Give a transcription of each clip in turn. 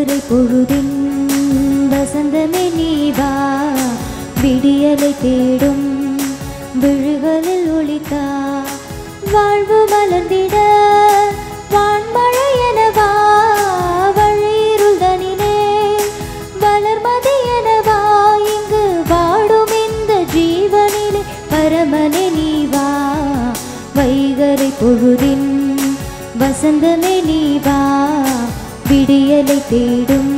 வைகரை பொழுதின் வசந்தமே நீவா, விடியலை தேடும் விழிகளில் ஒளித்தா, வாழ்வு மலர்ந்திட வான்மழை எனவா, வழியிருள் தனிலே வளர்மதி எனவா, இங்கு வாடும் இந்த ஜீவனிலே பரமனே நீவா, வைகரை பொழுதின் வசந்தமே நீவா, விடியலை தேடும்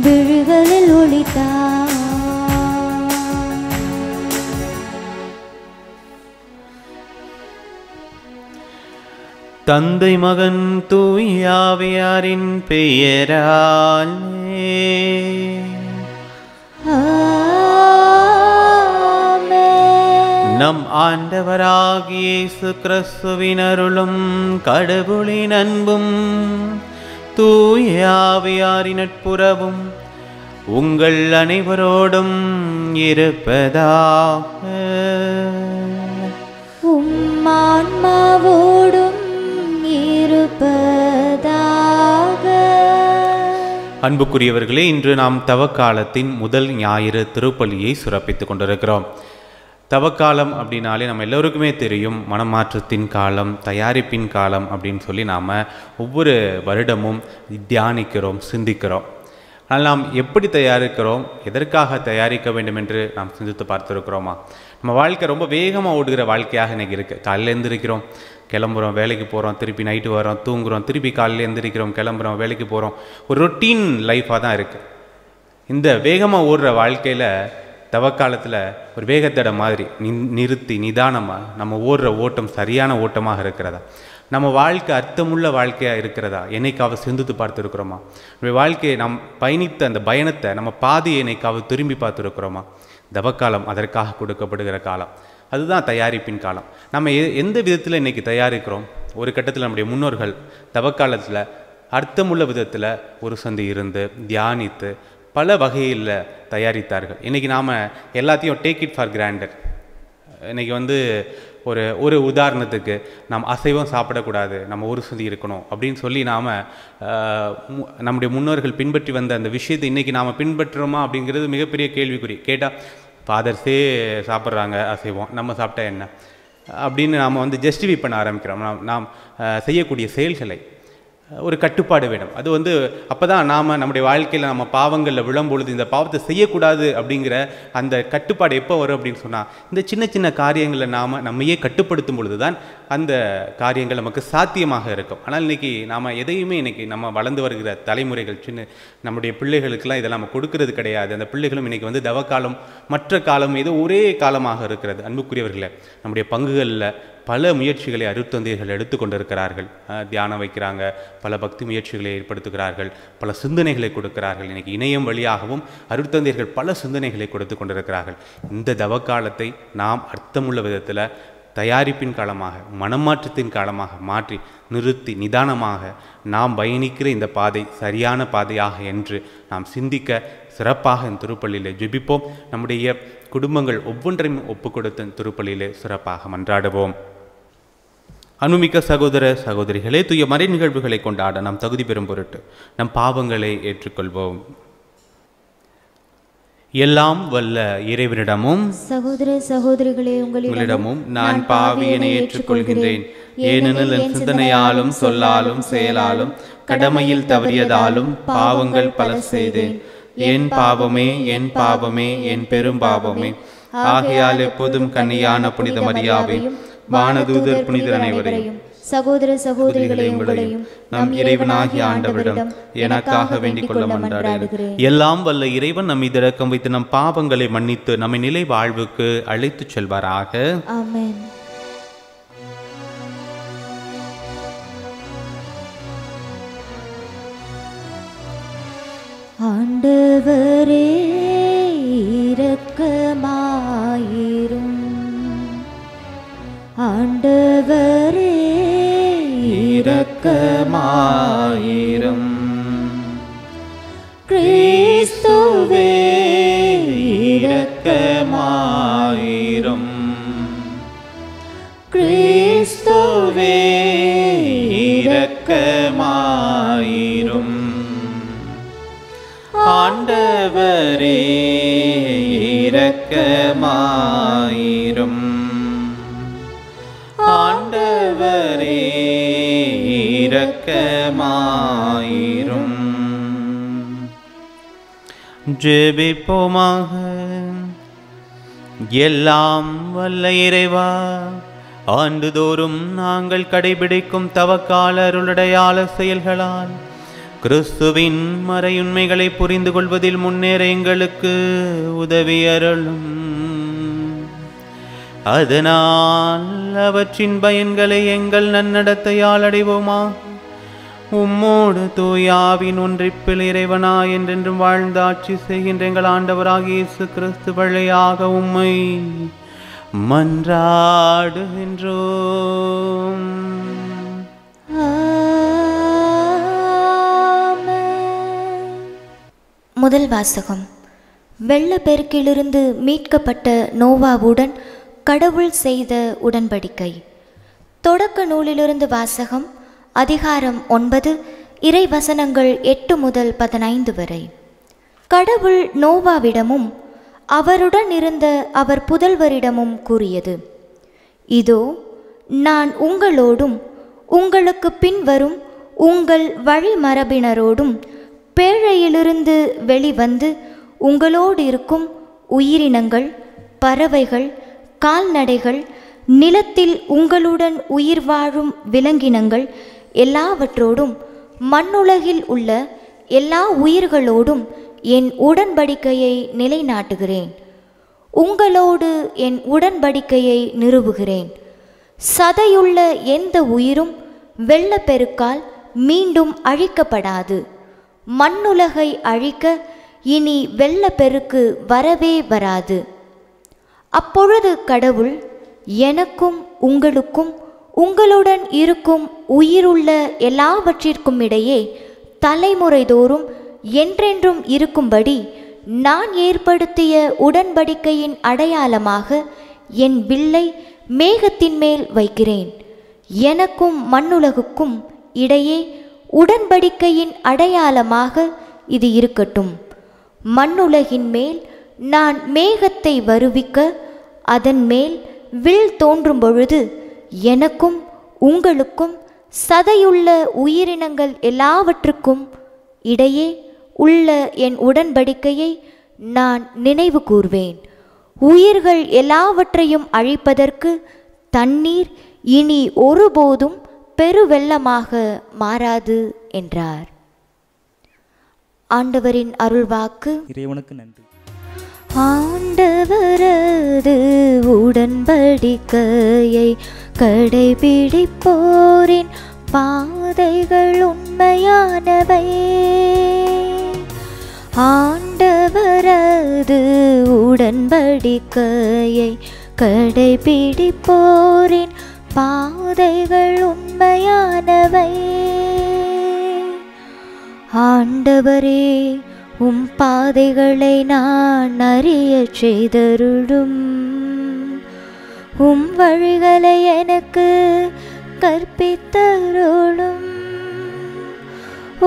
விழிகளில் ஒளித்தா. தந்தை மகன் தூய ஆவியாரின் பெயராலே நம் ஆண்டவராகிய இயேசு கிறிஸ்துவின் அருளும் கடவுளின் அன்பும் தூய ஆவியாரின் நட்புறவும் உங்கள் அனைவரோடும் இருப்பதாக. ஆன்மாவோடும் இருப்பதாக. அன்புக்குரியவர்களே, இன்று நாம் தவக்காலத்தின் முதல் ஞாயிறு திருப்பலியை சிறப்பித்துக் கொண்டிருக்கிறோம். தவக்காலம் அப்படின்னாலே நம்ம எல்லோருக்குமே தெரியும், மனமாற்றத்தின் காலம், தயாரிப்பின் காலம் அப்படின்னு சொல்லி நாம் ஒவ்வொரு வருடமும் தியானிக்கிறோம், சிந்திக்கிறோம். ஆனால் நாம் எப்படி தயாரிக்கிறோம், எதற்காக தயாரிக்க வேண்டும் என்று நாம் சிந்தித்து பார்த்துருக்கிறோமா? நம்ம வாழ்க்கை ரொம்ப வேகமாக ஓடுகிற வாழ்க்கையாக இன்றைக்கி இருக்குது. காலையில் எழுந்திரிக்கிறோம், கிளம்புறோம், வேலைக்கு போகிறோம், திருப்பி நைட்டு வரோம், தூங்குகிறோம், திருப்பி காலையில் எழுந்திரிக்கிறோம், கிளம்புறோம், வேலைக்கு போகிறோம். ஒரு ரொட்டீன் லைஃபாக தான் இருக்குது. இந்த வேகமாக ஓடுற வாழ்க்கையில் தவக்காலத்தில் ஒரு வேகத்தடை மாதிரி நிறுத்தி நிதானமாக நம்ம ஓடுற ஓட்டம் சரியான ஓட்டமாக இருக்கிறதா? நம்ம வாழ்க்கை அர்த்தமுள்ள வாழ்க்கையாக இருக்கிறதா? என்னைக்காவது சிந்தித்து பார்த்துருக்குறோமா? நம்ம வாழ்க்கையை நாம் பயணித்த அந்த பயணத்தை நம்ம பாதையை என்னைக்காவது திரும்பி பார்த்துருக்குறோமா? தவக்காலம் அதற்காக கொடுக்கப்படுகிற காலம். அதுதான் தயாரிப்பின் காலம். நம்ம எந்த விதத்தில் இன்றைக்கி தயாரிக்கிறோம்? ஒரு கட்டத்தில் நம்முடைய முன்னோர்கள் தவக்காலத்தில் அர்த்தமுள்ள விதத்தில் ஒரு சந்தி இருந்து தியானித்து பல வகையில் தயாரித்தார்கள். இன்றைக்கி நாம் எல்லாத்தையும் டேக் இட் ஃபார் கிராண்டட். இன்றைக்கி ஒரு உதாரணத்துக்கு நாம் அசைவம் சாப்பிடக்கூடாது, நம்ம ஒரு சந்தி இருக்கணும் அப்படின்னு சொல்லி நாம் நம்முடைய முன்னோர்கள் பின்பற்றி வந்த அந்த விஷயத்தை இன்றைக்கி நாம் பின்பற்றுறோமா அப்படிங்கிறது மிகப்பெரிய கேள்விக்குறி. கேட்டால் ஃபாதர்ஸே சாப்பிட்றாங்க அசைவம், நம்ம சாப்பிட்டா என்ன அப்படின்னு நாம் ஜஸ்டிஃபை பண்ண ஆரம்பிக்கிறோம். நாம் செய்யக்கூடிய செயல்களை ஒரு கட்டுப்பாடு வேணும். அது அப்போ தான் நாம் நம்முடைய வாழ்க்கையில் நம்ம பாவங்களில் விழும்பொழுது இந்த பாவத்தை செய்யக்கூடாது அப்படிங்கிற அந்த கட்டுப்பாடு எப்போ வரும் அப்படின்னு சொன்னால், இந்த சின்ன சின்ன காரியங்களை நம்மையே கட்டுப்படுத்தும் பொழுது தான் அந்த காரியங்கள் நமக்கு சாத்தியமாக இருக்கும். ஆனால் இன்றைக்கி நாம் எதையுமே இன்றைக்கி நம்ம வளர்ந்து வருகிற தலைமுறைகள் நம்முடைய பிள்ளைகளுக்கெல்லாம் இதெல்லாம் நம்ம கொடுக்கறது கிடையாது. அந்த பிள்ளைகளும் இன்றைக்கி தவக்காலம் மற்ற காலம் ஏதோ ஒரே காலமாக இருக்கிறது. அன்புக்குரியவர்களே, நம்முடைய பங்குகளில் பல முயற்சிகளை அருட்தந்தையர்கள் எடுத்து கொண்டிருக்கிறார்கள். தியானம் வைக்கிறாங்க, பல பக்தி முயற்சிகளை ஏற்படுத்துகிறார்கள், பல சிந்தனைகளை கொடுக்கிறார்கள். இன்றைக்கி இணையம் வழியாகவும் அருட்தந்தையர்கள் பல சிந்தனைகளை கொடுத்து கொண்டிருக்கிறார்கள். இந்த தவக்காலத்தை நாம் அர்த்தமுள்ள விதத்தில் தயாரிப்பின் காலமாக, மனமாற்றத்தின் காலமாக மாற்றி நிறுத்தி நிதானமாக நாம் பயணிக்கிற இந்த பாதை சரியான பாதையாக என்று நாம் சிந்திக்க சிறப்பாக இந்த திருப்பலியில் ஜெபிப்போம். நம்முடைய குடும்பங்கள் ஒவ்வொன்றையும் ஒப்புக் கொடுத்த திருப்பலியிலே சிறப்பாக மன்றாடுவோம். அன்புமிக்க சகோதர சகோதரிகளே, தூய மறை நிகழ்வுகளை கொண்டாட நாம் தகுதி பெறும் பொருட்டு நம் பாவங்களை ஏற்றுக்கொள்வோம். எல்லாம் வல்ல இறைவனிடமும் சகோதர சகோதரிகளே உங்களிடமும் நான் பாவியனை ஏற்றுக்கொள்கிறேன். ஏனெனில் என் சிந்தனையாலும் சொல்லாலும் செயலாலும் கடமையில் தவறியதாலும் பாவங்கள் பல செய்தேன். என் பாவமே, என் பாவமே, என் பெரும் பாவமே. ஆகையால் எப்போதும் கன்னியான புனித மரியாவையும் வானதூதர் புனிதர் அனைவரையும் சகோதர சகோதரிகளை உங்களையும் நம் இறைவனாகிய ஆண்டவரிடம் எனக்காக வேண்டிக் கொள்ள மன்றாடுகிறேன். எல்லாம் வல்ல இறைவன் நம் மீது இரக்கம் வைத்து நம் பாவங்களை மன்னித்து நம்மை நிலை வாழ்வுக்கு அழைத்துச் செல்வாராக. ஆமென். ஆண்டவரே இரக்கமாயிரும். ஆண்டவரே இரக்கமாயிரும். கிறிஸ்துவே இரக்கமாயிரும். கிறிஸ்துவே இரக்கமாயிரும். ஆண்டவரே இரக்கமாயிரும். ஜெபிப்போமாக. எல்லாம் வல்ல இறைவா, ஆண்டுதோறும் நாங்கள் கடைபிடிக்கும் தவக்கால அருளடையாள செயல்களால் கிறிஸ்துவின் மறையுண்மைகளை புரிந்து கொள்வதில் முன்னேற எங்களுக்கு உதவி அருளும். அதனால் அவற்றின் பயன்களை எங்கள் நன்னடத்தையால் அடைவோமா. உம்மோடு தூயாவின் ஒன்றிப்பில் இறைவனாய் என்றென்றும் வாழ்ந்து ஆட்சி செய்கின்ற எங்கள் ஆண்டவராகிய இயேசு கிறிஸ்து வழியாக உம்மை மன்றாடுகின்றோம். முதல் வாசகம். வெள்ளப்பெருக்கிலிருந்து மீட்கப்பட்ட நோவாவுடன் கடவுள் செய்த உடன்படிக்கை. தொடக்க நூலிலிருந்து வாசகம். அதிகாரம் 9, இறைவசனங்கள் 8 முதல் 15 வரை. கடவுள் நோவாவிடமும் அவருடன் இருந்த அவர் புதல்வரிடமும் கூறியது: இதோ, நான் உங்களோடும் உங்களுக்கு பின்வரும் உங்கள் வழிமரபினரோடும் பேழையிலிருந்து வெளிவந்து உங்களோடு இருக்கும் உயிரினங்கள், பறவைகள், கால்நடைகள், நிலத்தில் உங்களுடன் உயிர் வாழும் விலங்கினங்கள் எல்லாவற்றோடும் மண்ணுலகில் உள்ள எல்லா உயிர்களோடும் என் உடன்படிக்கையை நிலைநாட்டுகிறேன். உங்களோடு என் உடன்படிக்கையை நிறுவுகிறேன். சதையுள்ள எந்த உயிரும் வெள்ளப்பெருக்கால் மீண்டும் அழிக்கப்படாது. மண்ணுலகை அழிக்க இனி வெள்ளப்பெருக்கு வரவே வராது. அப்பொழுது கடவுள் எனக்கும் உங்களுக்கும் உங்களுடன் இருக்கும் உயிருள்ள எல்லாவற்றிற்கும் இடையே தலைமுறைதோறும் என்றென்றும் இருக்கும்படி நான் ஏற்படுத்திய உடன்படிக்கையின் அடையாளமாக என் வில்லை மேகத்தின் மேல் வைக்கிறேன். எனக்கும் மண்ணுலகுக்கும் இடையே உடன்படிக்கையின் அடையாளமாக இது இருக்கட்டும். மண்ணுலகின் மேல் நான் மேகத்தை வருவிக்க அதன் மேல் வில் தோன்றும் பொழுது எனக்கும் உங்களுக்கும் சதையுள்ள உயிரினங்கள் எல்லாவற்றுக்கும் இடையே உள்ள என் உடன்படிக்கையை நான் நினைவு கூர்வேன். உயிர்கள் எல்லாவற்றையும் அழிப்பதற்கு தண்ணீர் இனி ஒருபோதும் பெருவெள்ளமாக மாறாது என்றார். ஆண்டவரின் அருள்வாக்கு. இறைவனுக்கு நன்றி. ஆண்டவரது உடன்படிக்கையை கடைபிடிப்போரின் பாதைகள் உண்மையானவை. ஆண்டவரது உடன்படிக்கையை கடைபிடிப்போரின் பாதைகள் உண்மையானவை. ஆண்டவரே, உம் பாதைகளை நான் அறியச் செய்தருளும். உம் வழிகளை எனக்கு கற்பித்தருளும்.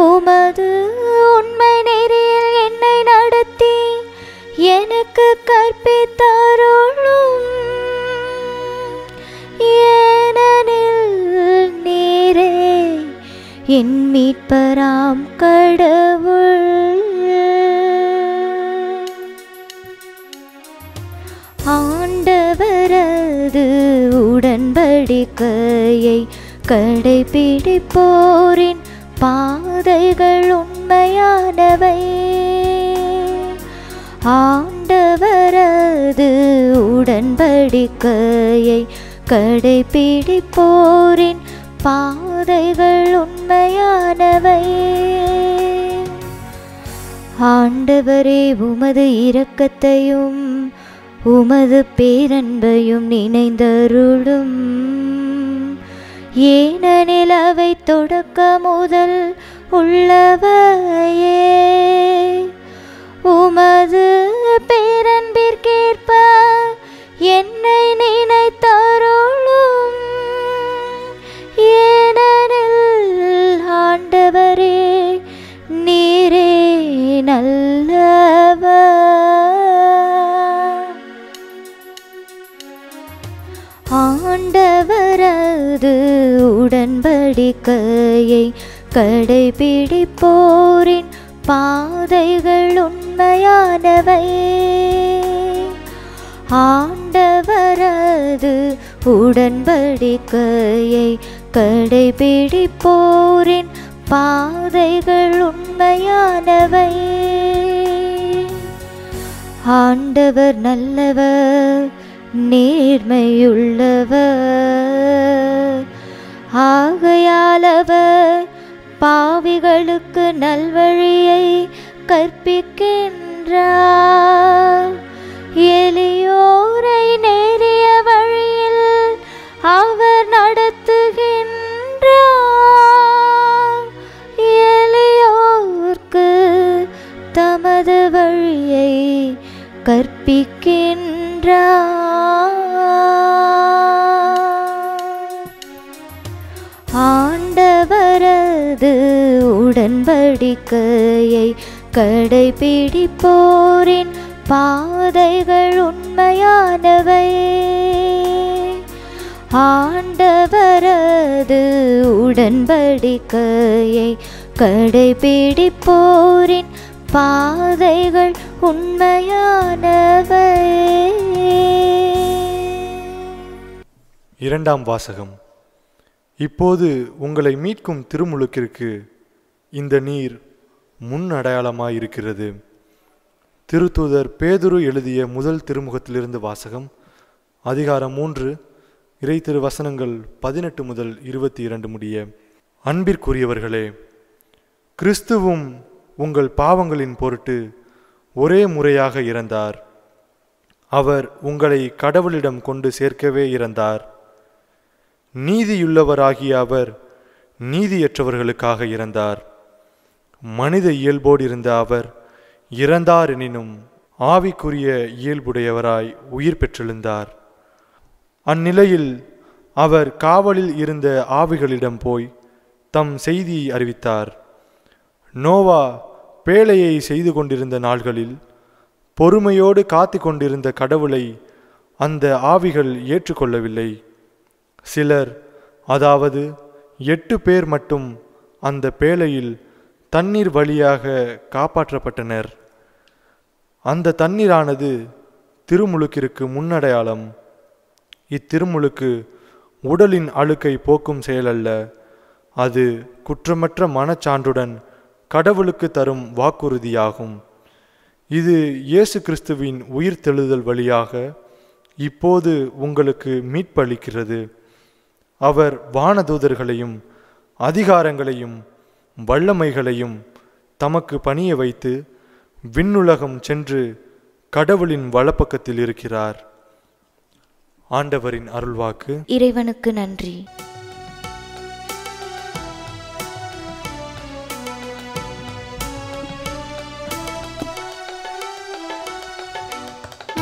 உமது உண்மை நெறியில் என்னை நடத்தி எனக்கு கற்பித்தருளும். ஏனெனில் நீரே என் மீட்பராம் கடவுள். ஆண்டவரது உடன்படிக்கையை கடைபிடிப்போரின் பாதைகள் உண்மையானவை. ஆண்டவரது உடன்படிக்கையை கடைபிடிப்போரின் பாதைகள் உண்மையானவை. ஆண்டவரே, உமது இரக்கத்தையும் உமது பேரன்பையும் நினைந்தருளும். ஏனெனில் அவை தொடக்க முதல் உள்ளவையே. உமது பேரன்பிற்கேற்ப என்னை நினைத்தருளும். ஏனெனில் ஆண்டவரே, நீரே நல்லவர். ஆண்டவரது உடன்படிக்கையை கடைபிடிப்போரின் பாதைகள் உண்மையானவை. ஆண்டவரது உடன்படிக்கையை கடைபிடிப்போரின் பாதைகள் உண்மையானவை. ஆண்டவர் நல்லவர், நேர்மையுள்ளவர். ஆகையால் அவர் பாவிகளுக்கு நல்வழியை கற்பிக்கின்றார். எளியோரை நேரிய வழியில் அவர் நடத்துகின்றார். எளியோர்க்கு தமது வழியை கற்பிக்கின்றார். ஆண்டவரது உடன்படிக்கையை கடைபிடிப்போரின் பாதைகள் உண்மையானவை. ஆண்டவரது உடன்படிக்கையை கடைபிடிப்போரின் பாதைகள் உண்மையானவை. இரண்டாம் வாசகம். இப்போது உங்களை மீட்கும் திருமுழுக்கிற்கு இந்த நீர் முன் அடையாளமாயிருக்கிறது. திருத்தூதர் பேதுரு எழுதிய முதல் திருமுகத்திலிருந்து வாசகம். அதிகாரம் 3, இறை திருவசனங்கள் 18 முதல் 22 முடிய. அன்பிற்குரியவர்களே, கிறிஸ்துவும் உங்கள் பாவங்களின் பொருட்டு ஒரே முறையாக இறந்தார். அவர் உங்களை கடவுளிடம் கொண்டு சேர்க்கவே இறந்தார். நீதியுள்ளவராகிய அவர் நீதியற்றவர்களுக்காக இறந்தார். மனித இயல்போடு இருந்த அவர் இறந்தார் எனினும் ஆவிக்குரிய இயல்புடையவராய் உயிர் பெற்றெழுந்தார். அந்நிலையில் அவர் காவலில் இருந்த ஆவிகளிடம் போய் தம் செய்தியை அறிவித்தார். நோவா பேழையை செய்து கொண்டிருந்த நாள்களில் பொறுமையோடு காத்து கொண்டிருந்த கடவுளை அந்த ஆவிகள் ஏற்றுக்கொள்ளவில்லை. சிலர், அதாவது 8 பேர் மட்டும் அந்த பேழையில் தண்ணீர் வழியாக காப்பாற்றப்பட்டனர். அந்த தண்ணீரானது திருமுழுக்கிற்கு முன்னடையாளம். இத்திருமுழுக்கு உடலின் அழுக்கை போக்கும் செயலல்ல, அது குற்றமற்ற மனச்சான்றுடன் கடவுளுக்கு தரும் வாக்குறுதியாகும். இது இயேசு கிறிஸ்துவின் உயிர்த்தெழுதல் வழியாக இப்போது உங்களுக்கு மீட்பளிக்கிறது. அவர் வானதூதர்களையும் அதிகாரங்களையும் வல்லமைகளையும் தமக்கு பணிய வைத்து விண்ணுலகம் சென்று கடவுளின் வலப்பக்கத்தில் இருக்கிறார். ஆண்டவரின் அருள்வாக்கு. இறைவனுக்கு நன்றி.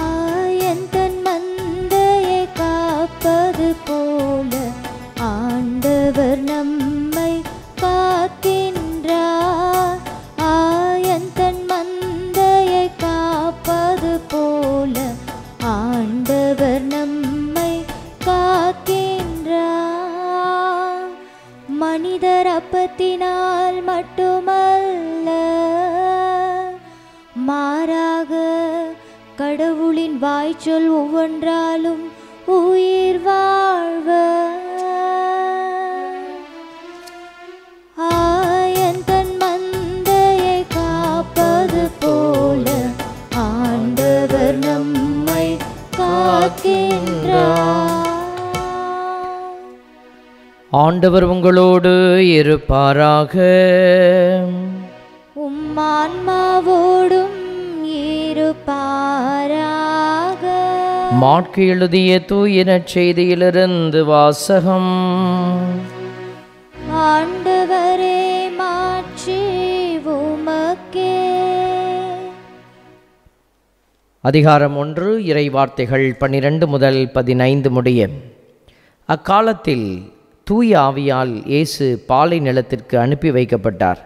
ஆயன் மந்தையை காப்பது போல ஆண்டவர் நம்மை காக்கின்றார். ஆயன் மந்தையை காப்பது போல ஆண்டவர் நம்மை காக்கின்றார். மனிதர் அப்பத்தினால் மட்டுமல்ல, மாறாக கடவுளின் வாய்ச்சொல் ஒவ்வொன்றாலும் உயிர் வாழ்வர். ஆயன் தன் மந்தையை காப்பது போல ஆண்டவர் நம்மை காக்கின்றார். ஆண்டவர் உங்களோடு இருப்பாராக. உம் ஆன்மாவோடும் இருப்பாராக. மாற்கு எழுதிய தூய நற்செய்தியிலிருந்து வாசகம். ஆண்டவரே, மாட்சி உமக்கே. அதிகாரம் 1, இறை வார்த்தைகள் 12 முதல் 15 முடிய. அக்காலத்தில் தூய ஆவியால் இயேசு பாலை நிலத்திற்கு அனுப்பி வைக்கப்பட்டார்.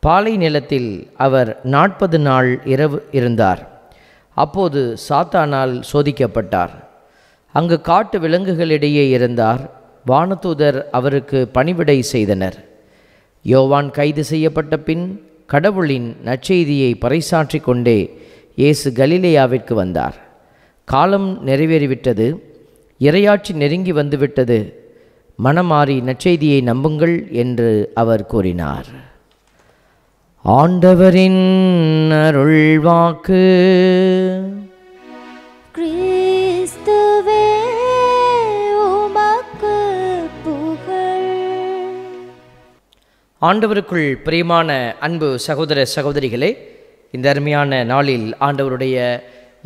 பாலை நிலத்தில் அவர் 40 நாள் இரவு இருந்தார். அப்போது சாத்தானால் சோதிக்கப்பட்டார். அங்கு காட்டு விலங்குகளிடையே இருந்தார். வானதூதர் அவருக்கு பணிவிடை செய்தனர். யோவான் கைது செய்யப்பட்ட பின் கடவுளின் நற்செய்தியை பறைசாற்றி கொண்டே இயேசு கலிலேயாவிற்கு வந்தார். காலம் நிறைவேறிவிட்டது, இறையாட்சி நெருங்கி வந்துவிட்டது, மனமாறி நற்செய்தியை நம்புங்கள் என்று அவர் கூறினார். ஆண்டவரின் அருள்வாக்கு. கிறிஸ்துவே உமக்கு புகழ். ஆண்டவருக்குள் பிரியமான அன்பு சகோதர சகோதரிகளே, இந்த அருமையான நாளில் ஆண்டவருடைய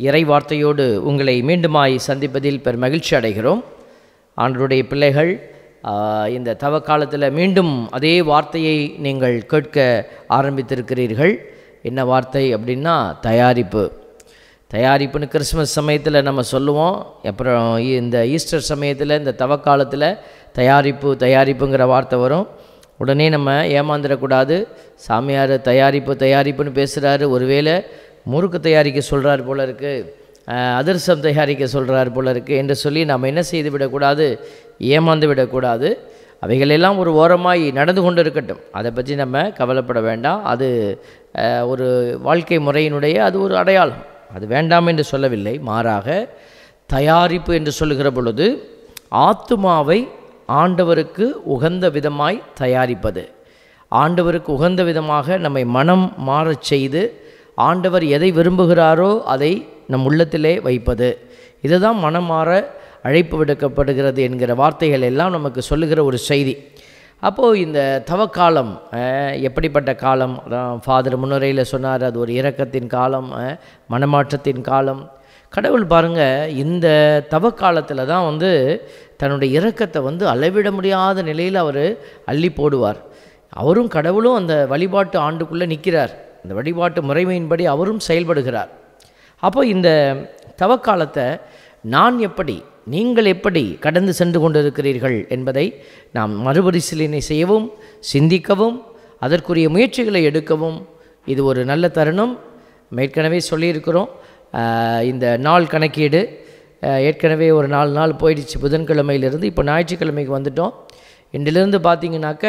இறை வார்த்தையோடு உங்களை மீண்டுமாய் சந்திப்பதில் பெரும் மகிழ்ச்சி அடைகிறோம். ஆண்டவருடைய பிள்ளைகள், இந்த தவ காலத்தில் மீண்டும் அதே வார்த்தையை நீங்கள் கேட்க ஆரம்பித்திருக்கிறீர்கள். என்ன வார்த்தை அப்படின்னா தயாரிப்பு. தயாரிப்புன்னு கிறிஸ்மஸ் சமயத்தில் நம்ம சொல்லுவோம். அப்புறம் இந்த ஈஸ்டர் சமயத்தில் இந்த தவ காலத்தில் தயாரிப்புங்கிற வார்த்தை வரும். உடனே நம்ம ஏமாந்துடக்கூடாது. சாமியார் தயாரிப்புன்னு பேசுகிறாரு, ஒருவேளை முறுக்கு தயாரிக்க சொல்கிறார் போல இருக்குது, அதிரசம் தயாரிக்க சொல்கிறார் போல இருக்குது என்று சொல்லி நம்ம என்ன செய்து விடக்கூடாது, ஏமாந்து விடக்கூடாது. அவைகளெல்லாம் ஒரு ஓரமாய் நடந்து கொண்டு இருக்கட்டும், அதை பற்றி நம்ம கவலைப்பட வேண்டாம். அது ஒரு வாழ்க்கை முறையினுடைய அது ஒரு அடையாளம், அது வேண்டாம் என்று சொல்லவில்லை. மாறாக தயாரிப்பு என்று சொல்லுகிற பொழுது ஆத்துமாவை ஆண்டவருக்கு உகந்த விதமாய் தயாரிப்பது, ஆண்டவருக்கு உகந்த விதமாக நம்மை மனம் மாறச் செய்து ஆண்டவர் எதை விரும்புகிறாரோ அதை நம் உள்ளத்திலே வைப்பது, இதுதான் மனம் மாற அழைப்பு விடுக்கப்படுகிறது என்கிற வார்த்தைகள் எல்லாம் நமக்கு சொல்லுகிற ஒரு செய்தி. அப்போது இந்த தவக்காலம் எப்படிப்பட்ட காலம்? அதான் ஃபாதர் முன்னுரையில் சொன்னார், அது ஒரு இரக்கத்தின் காலம், மனமாற்றத்தின் காலம். கடவுள் பாருங்கள், இந்த தவக்காலத்தில் தான் தன்னுடைய இரக்கத்தை அளவிட முடியாத நிலையில் அவர் அள்ளி போடுவார். அவரும் கடவுளும் அந்த வழிபாட்டு ஆண்டுக்குள்ளே நிற்கிறார், அந்த வழிபாட்டு முறைமையின்படி அவரும் செயல்படுகிறார். அப்போ இந்த தவக்காலத்தை நான் எப்படி, நீங்கள் எப்படி கடந்து சென்று கொண்டிருக்கிறீர்கள் என்பதை நாம் மறுபரிசீலனை செய்யவும், சிந்திக்கவும், அதற்குரிய முயற்சிகளை எடுக்கவும் இது ஒரு நல்ல தருணம். ஏற்கனவே சொல்லியிருக்கிறோம், இந்த நாள் கணக்கீடு ஏற்கனவே ஒரு 4 நாள் போயிடுச்சு. புதன்கிழமையிலிருந்து இப்போ ஞாயிற்றுக்கிழமைக்கு வந்துட்டோம். இன்றிலிருந்து பார்த்திங்கனாக்க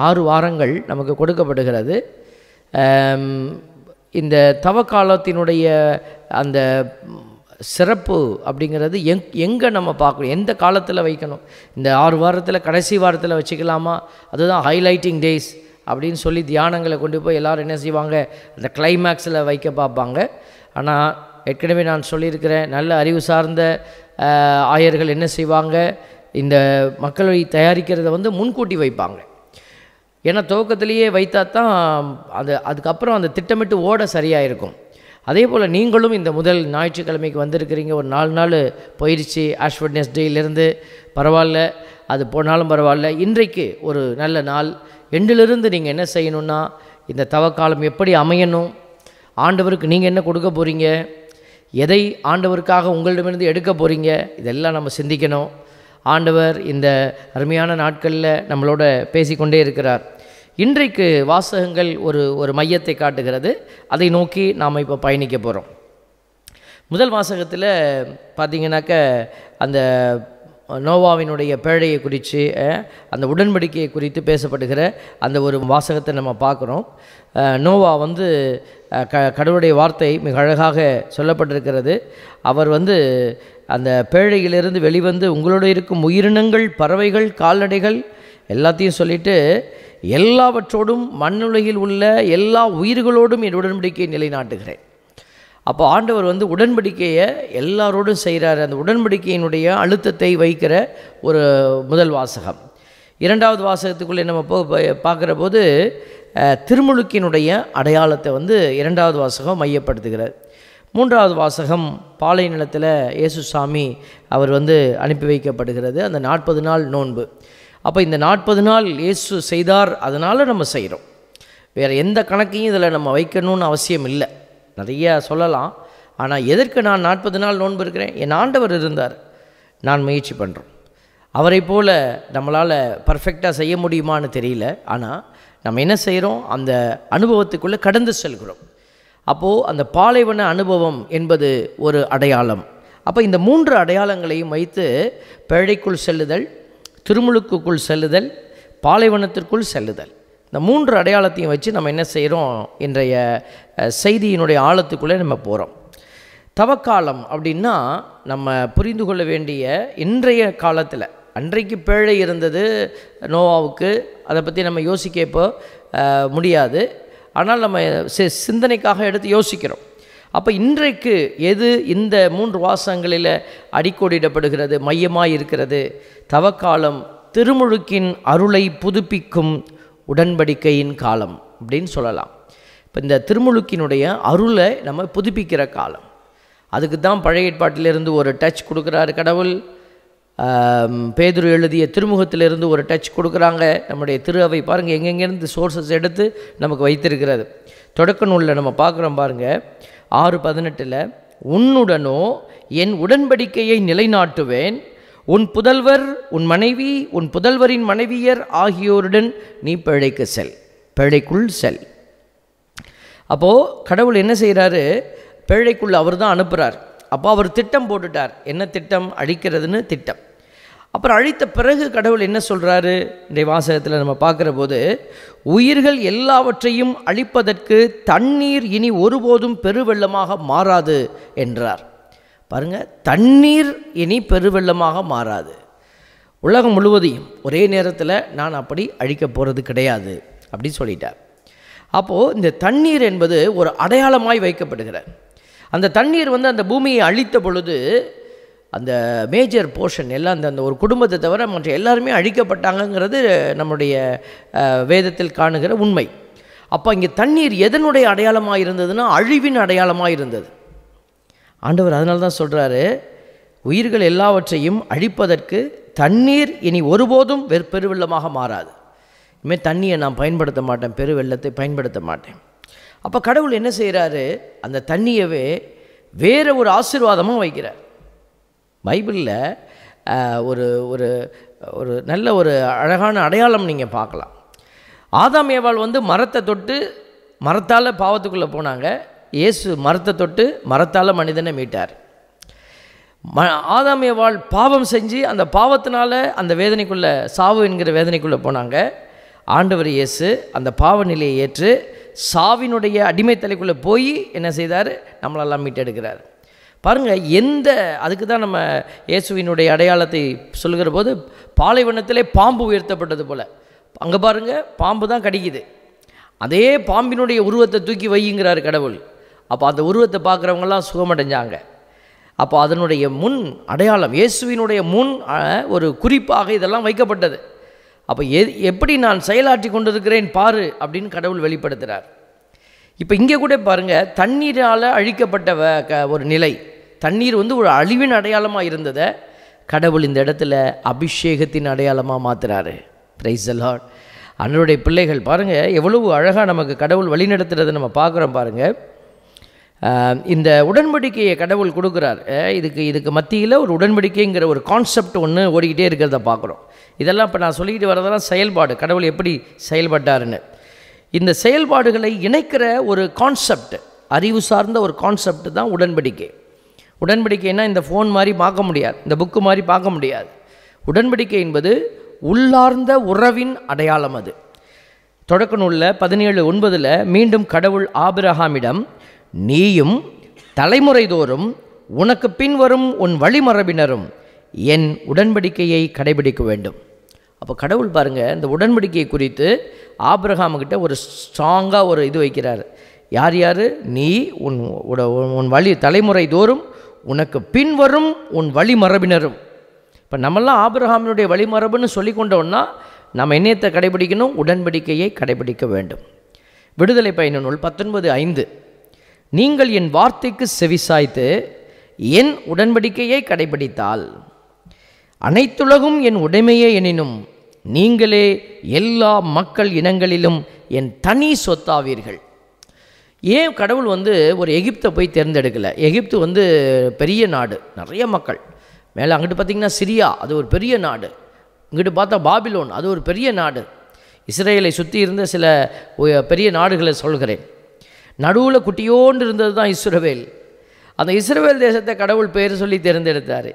6 வாரங்கள் நமக்கு கொடுக்கப்படுகிறது. இந்த தவக்காலத்தினுடைய அந்த சிறப்பு அப்படிங்கிறது எங்கே நம்ம பார்க்கணும், எந்த காலத்தில் வைக்கணும்? இந்த 6 வாரத்தில் கடைசி வாரத்தில் வச்சுக்கலாமா? அதுதான் ஹைலைட்டிங் டேஸ் அப்படின்னு சொல்லி தியானங்களை கொண்டு போய் எல்லோரும் என்ன செய்வாங்க, அந்த கிளைமேக்ஸில் வைக்க பார்ப்பாங்க. ஆனால் ஏற்கனவே நான் சொல்லியிருக்கிறேன், நல்ல அறிவு சார்ந்த ஆயர்கள் என்ன செய்வாங்க, இந்த மக்களை தயாரிக்கிறத முன்கூட்டி வைப்பாங்க. ஏன்னா துவக்கத்திலேயே வைத்தா தான் அதுக்கப்புறம் அந்த திட்டமிட்டு ஓட சரியாக இருக்கும். அதே போல் நீங்களும் இந்த முதல் ஞாயிற்றுக்கிழமைக்கு வந்திருக்கிறீங்க, ஒரு 4 நாள் போயிடுச்சு. ஆஷ் வெட்னஸ்டேயிலிருந்து பரவாயில்ல, அது போனாலும் பரவாயில்ல. இன்றைக்கு ஒரு நல்ல நாள். எண்டிலிருந்து நீங்கள் என்ன செய்யணுன்னா, இந்த தவக்காலம் எப்படி அமையணும், ஆண்டவருக்கு நீங்கள் என்ன கொடுக்க போகிறீங்க, எதை ஆண்டவருக்காக உங்களிடமிருந்து எடுக்க போகிறீங்க, இதெல்லாம் நம்ம சிந்திக்கணும். ஆண்டவர் இந்த அருமையான நாட்களில் நம்மளோட பேசிக்கொண்டே இருக்கிறார். இன்றைக்கு வாசகங்கள் ஒரு மையத்தை காட்டுகிறது, அதை நோக்கி நாம் இப்போ பயணிக்க போகிறோம். முதல் வாசகத்தில் பார்த்திங்கனாக்க அந்த நோவாவினுடைய பேழையை குறித்து, அந்த உடன்படிக்கையை குறித்து பேசப்படுகிற அந்த ஒரு வாசகத்தை நம்ம பார்க்குறோம். நோவா கடவுளுடைய வார்த்தை மிக அழகாக சொல்லப்பட்டிருக்கிறது. அவர் அந்த பேழையிலிருந்து வெளிவந்து உங்களோட இருக்கும் உயிரினங்கள், பறவைகள், கால்நடைகள் எல்லாத்தையும் சொல்லிவிட்டு எல்லாவற்றோடும் மண்ணுலகில் உள்ள எல்லா உயிர்களோடும் என் உடன்படிக்கையை நிலைநாட்டுகிறேன். அப்போ ஆண்டவர் உடன்படிக்கையை எல்லாரோடும் செய்கிறார். அந்த உடன்படிக்கையினுடைய அழுத்தத்தை வைக்கிற ஒரு முதல் வாசகம். இரண்டாவது வாசகத்துக்குள்ளே நம்ம பார்க்குற போது திருமுழுக்கினுடைய அடையாளத்தை இரண்டாவது வாசகம் மையப்படுத்துகிறார். மூன்றாவது வாசகம் பாலை நிலத்தில் இயேசு சாமி அவர் அனுப்பி வைக்கப்படுகிறது, அந்த 40 நாள் நோன்பு. அப்போ இந்த 40 நாள் இயேசு செய்தார், அதனால் நம்ம செய்கிறோம். வேறு எந்த கணக்கையும் இதில் நம்ம வைக்கணும்னு அவசியம் இல்லை. நிறைய சொல்லலாம், ஆனால் எதற்கு நான் 40 நாள் நோன்பு இருக்கிறேன்? என் ஆண்டவர் இருந்தார், நான் முயற்சி பண்ணுறோம். அவரை போல் நம்மளால் பர்ஃபெக்டாக செய்ய முடியுமான்னு தெரியல, ஆனால் நம்ம என்ன செய்கிறோம், அந்த அனுபவத்துக்குள்ளே கடந்து செல்கிறோம். அப்போது அந்த பாலைவன அனுபவம் என்பது ஒரு அடையாளம். அப்போ இந்த 3 அடையாளங்களையும் வைத்து பேழைக்குள் செல்லுதல், திருமுழுக்குக்குள் செல்லுதல், பாலைவனத்திற்குள் செல்லுதல். இந்த 3 அடையாளத்தையும் வச்சு நம்ம என்ன செய்கிறோம், இன்றைய செய்தியினுடைய ஆழத்துக்குள்ளே நம்ம போகிறோம். தவக்காலம் அப்படின்னா நம்ம புரிந்து கொள்ள வேண்டிய இன்றைய காலத்தில், அன்றைக்கு பேழை இருந்தது நோவாவுக்கு, அதை பற்றி நம்ம யோசிக்க இப்போ முடியாது. ஆனால் நம்ம சிந்தனைக்காக எடுத்து யோசிக்கிறோம். அப்போ இன்றைக்கு எது இந்த 3 வாசகங்களில் அடிக்கோடிடப்படுகிறது, மையமாக இருக்கிறது? தவக்காலம் திருமுழுக்கின் அருளை புதுப்பிக்கும் உடன்படிக்கையின் காலம் அப்படின்னு சொல்லலாம். இப்போ இந்த திருமுழுக்கினுடைய அருளை நம்ம புதுப்பிக்கிற காலம். அதுக்கு தான் பழைய ஏற்பாட்டிலிருந்து ஒரு டச் கொடுக்குறாரு கடவுள். பேதுரு எழுதிய திருமுகத்திலிருந்து ஒரு டச் கொடுக்குறாங்க. நம்முடைய திரு அவை பாருங்கள் எங்கெங்கேருந்து சோர்ஸஸ் எடுத்து நமக்கு வைத்திருக்கிறது. தொடக்க நூலில் நம்ம பார்க்குறோம் பாருங்கள், 6:18 உன்னுடனோ என் உடன்படிக்கையை நிலைநாட்டுவேன், உன் புதல்வர், உன் மனைவி, உன் புதல்வரின் மனைவியர் ஆகியோருடன் நீ பேழைக்கு செல், பேழைக்குள் செல். அப்போது கடவுள் என்ன செய்கிறாரு, பேழைக்குள் அவர் தான் அனுப்புகிறார். அப்போ அவர் திட்டம் போட்டுட்டார். என்ன திட்டம்? அழிக்கிறதுன்னு திட்டம். அப்புறம் அழித்த பிறகு கடவுள் என்ன சொல்கிறாரு இந்த வாசகத்தில் நம்ம பார்க்குற போது, உயிர்கள் எல்லாவற்றையும் அழிப்பதற்கு தண்ணீர் இனி ஒருபோதும் பெருவெள்ளமாக மாறாது என்றார். பாருங்கள், தண்ணீர் இனி பெருவெள்ளமாக மாறாது. உலகம் முழுவதையும் ஒரே நேரத்தில் நான் அப்படி அழிக்க போகிறது கிடையாது அப்படின்னு சொல்லிட்டார். அப்போது இந்த தண்ணீர் என்பது ஒரு அடையாளமாய் வைக்கப்படுகிறார். அந்த தண்ணீர் அந்த பூமியை அழித்த பொழுது அந்த மேஜர் போர்ஷன் எல்லாம் அந்த ஒரு குடும்பத்தை தவிர மற்ற எல்லாருமே அழிக்கப்பட்டாங்கங்கிறது நம்முடைய வேதத்தில் காணுகிற உண்மை. அப்போ இங்கே தண்ணீர் எதனுடைய அடையாளமாக இருந்ததுன்னா அழிவின் அடையாளமாக இருந்தது. ஆண்டவர் அதனால தான் சொல்கிறாரு, உயிர்கள் எல்லாவற்றையும் அழிப்பதற்கு தண்ணீர் இனி ஒருபோதும் பெருவெள்ளமாக மாறாது. இனிமேல் தண்ணியை நான் பயன்படுத்த மாட்டேன், பெருவெள்ளத்தை பயன்படுத்த மாட்டேன். அப்போ கடவுள் என்ன செய்கிறாரு, அந்த தண்ணியவே வேறு ஒரு ஆசீர்வாதமாக வைக்கிறார். பைபிளில் ஒரு ஒரு ஒரு நல்ல ஒரு அழகான அடையாளம் நீங்கள் பார்க்கலாம். ஆதாம் ஏவாள் மரத்தை தொட்டு மரத்தால் பாவத்துக்குள்ளே போனாங்க. இயேசு மரத்தை தொட்டு மரத்தால் மனிதனை மீட்டார். ஆதாம் ஏவாள் பாவம் செஞ்சு அந்த பாவத்தினால அந்த வேதனைக்குள்ளே, சாவு என்கிற வேதனைக்குள்ளே போனாங்க. ஆண்டவர் இயேசு அந்த பாவ நிலையை ஏற்று சாவினுடைய அடிமைத்தலைக்குள்ளே போய் என்ன செய்தார், நம்மளெல்லாம் மீட்டெடுக்கிறார். பாருங்கள், அதுக்கு தான் நம்ம இயேசுவினுடைய அடையாளத்தை சொல்லுகிற போது பாலைவனத்திலே பாம்பு உயர்த்தப்பட்டது போல், அங்கே பாருங்கள் பாம்பு தான் கடிக்குது, அதே பாம்பினுடைய உருவத்தை தூக்கி வையுங்கிறார் கடவுள். அப்போ அந்த உருவத்தை பார்க்குறவங்களாம் சுகமடைஞ்சாங்க. அப்போ அதனுடைய முன் அடையாளம், இயேசுவினுடைய முன் ஒரு குறிப்பாக இதெல்லாம் வைக்கப்பட்டது. அப்போ எப்படி நான் செயலாற்றி கொண்டிருக்கிறேன் பாரு அப்படின்னு கடவுள் வெளிப்படுத்துகிறார். இப்போ இங்கே கூட பாருங்கள், தண்ணீரால் அழிக்கப்பட்ட ஒரு நிலை, தண்ணீர் ஒரு அழிவின் அடையாளமாக இருந்ததை கடவுள் இந்த இடத்துல அபிஷேகத்தின் அடையாளமாக மாற்றுறாரு. Praise the Lord. அன்றைய பிள்ளைகள் பாருங்கள் எவ்வளவு அழகாக நமக்கு கடவுள் வழிநடத்துறதை நம்ம பார்க்குறோம். பாருங்கள், இந்த உடன்படிக்கையை கடவுள் கொடுக்குறார். இதுக்கு மத்தியில் ஒரு உடன்படிக்கைங்கிற ஒரு கான்செப்ட் ஒன்று ஓடிக்கிட்டே இருக்கிறத பார்க்குறோம். இதெல்லாம் இப்போ நான் சொல்லிக்கிட்டு வரதெல்லாம் செயல்பாடு, கடவுள் எப்படி செயல்பட்டாருன்னு. இந்த செயல்பாடுகளை இணைக்கிற ஒரு கான்செப்ட், அறிவு சார்ந்த ஒரு கான்செப்ட் தான் உடன்படிக்கை. உடன்படிக்கைன்னா இந்த ஃபோன் மாதிரி பார்க்க முடியாது, இந்த புக்கு மாதிரி பார்க்க முடியாது. உடன்படிக்கை என்பது உள்ளார்ந்த உறவின் அடையாளம். அது தொடக்க நூலில் 17:9 மீண்டும் கடவுள் ஆபிரகாமிடம், நீயும் தலைமுறை தோறும் உனக்கு பின்வரும் உன் வழிமரபினரும் என் உடன்படிக்கையை கடைபிடிக்க வேண்டும். அப்போ கடவுள் பாருங்கள், இந்த உடன்படிக்கை குறித்து ஆபிரகாமுக்கிட்ட ஒரு ஸ்ட்ராங்காக ஒரு இது வைக்கிறார். யார் யார்? நீ, உன் வழி தலைமுறை தோறும் உனக்கு பின்வரும் உன் வழிமரபினரும். இப்போ நம்மெல்லாம் ஆபிரகாமினுடைய வழிமரபுன்னு சொல்லி கொண்டோன்னா நம்ம என்னத்தை கடைபிடிக்கணும்? உடன்படிக்கையை கடைபிடிக்க வேண்டும். விடுதலை பயண நூல் 19:5 நீங்கள் என் வார்த்தைக்கு செவிசாய்த்து என் உடன்படிக்கையை கடைபிடித்தால் அனைத்துலகும் என் உடைமையே எனினும் நீங்களே எல்லா மக்கள் இனங்களிலும் என் தனி சொத்தாவீர்கள். ஏன் கடவுள் ஒரு எகிப்தை போய் தேர்ந்தெடுக்கலை? எகிப்து பெரிய நாடு, நிறைய மக்கள். மேலே அங்கிட்டு பார்த்திங்கன்னா சிரியா, அது ஒரு பெரிய நாடு. இங்கிட்டு பார்த்தா பாபிலோன், அது ஒரு பெரிய நாடு. இஸ்ரேலை சுற்றி இருந்த சில பெரிய நாடுகளை சொல்கிறேன். நடுவில் குட்டியோண்டு இருந்தது தான் இஸ்ரவேல். அந்த இஸ்ரவேல் தேசத்தை கடவுள் பேர் சொல்லி தேர்ந்தெடுத்தார்.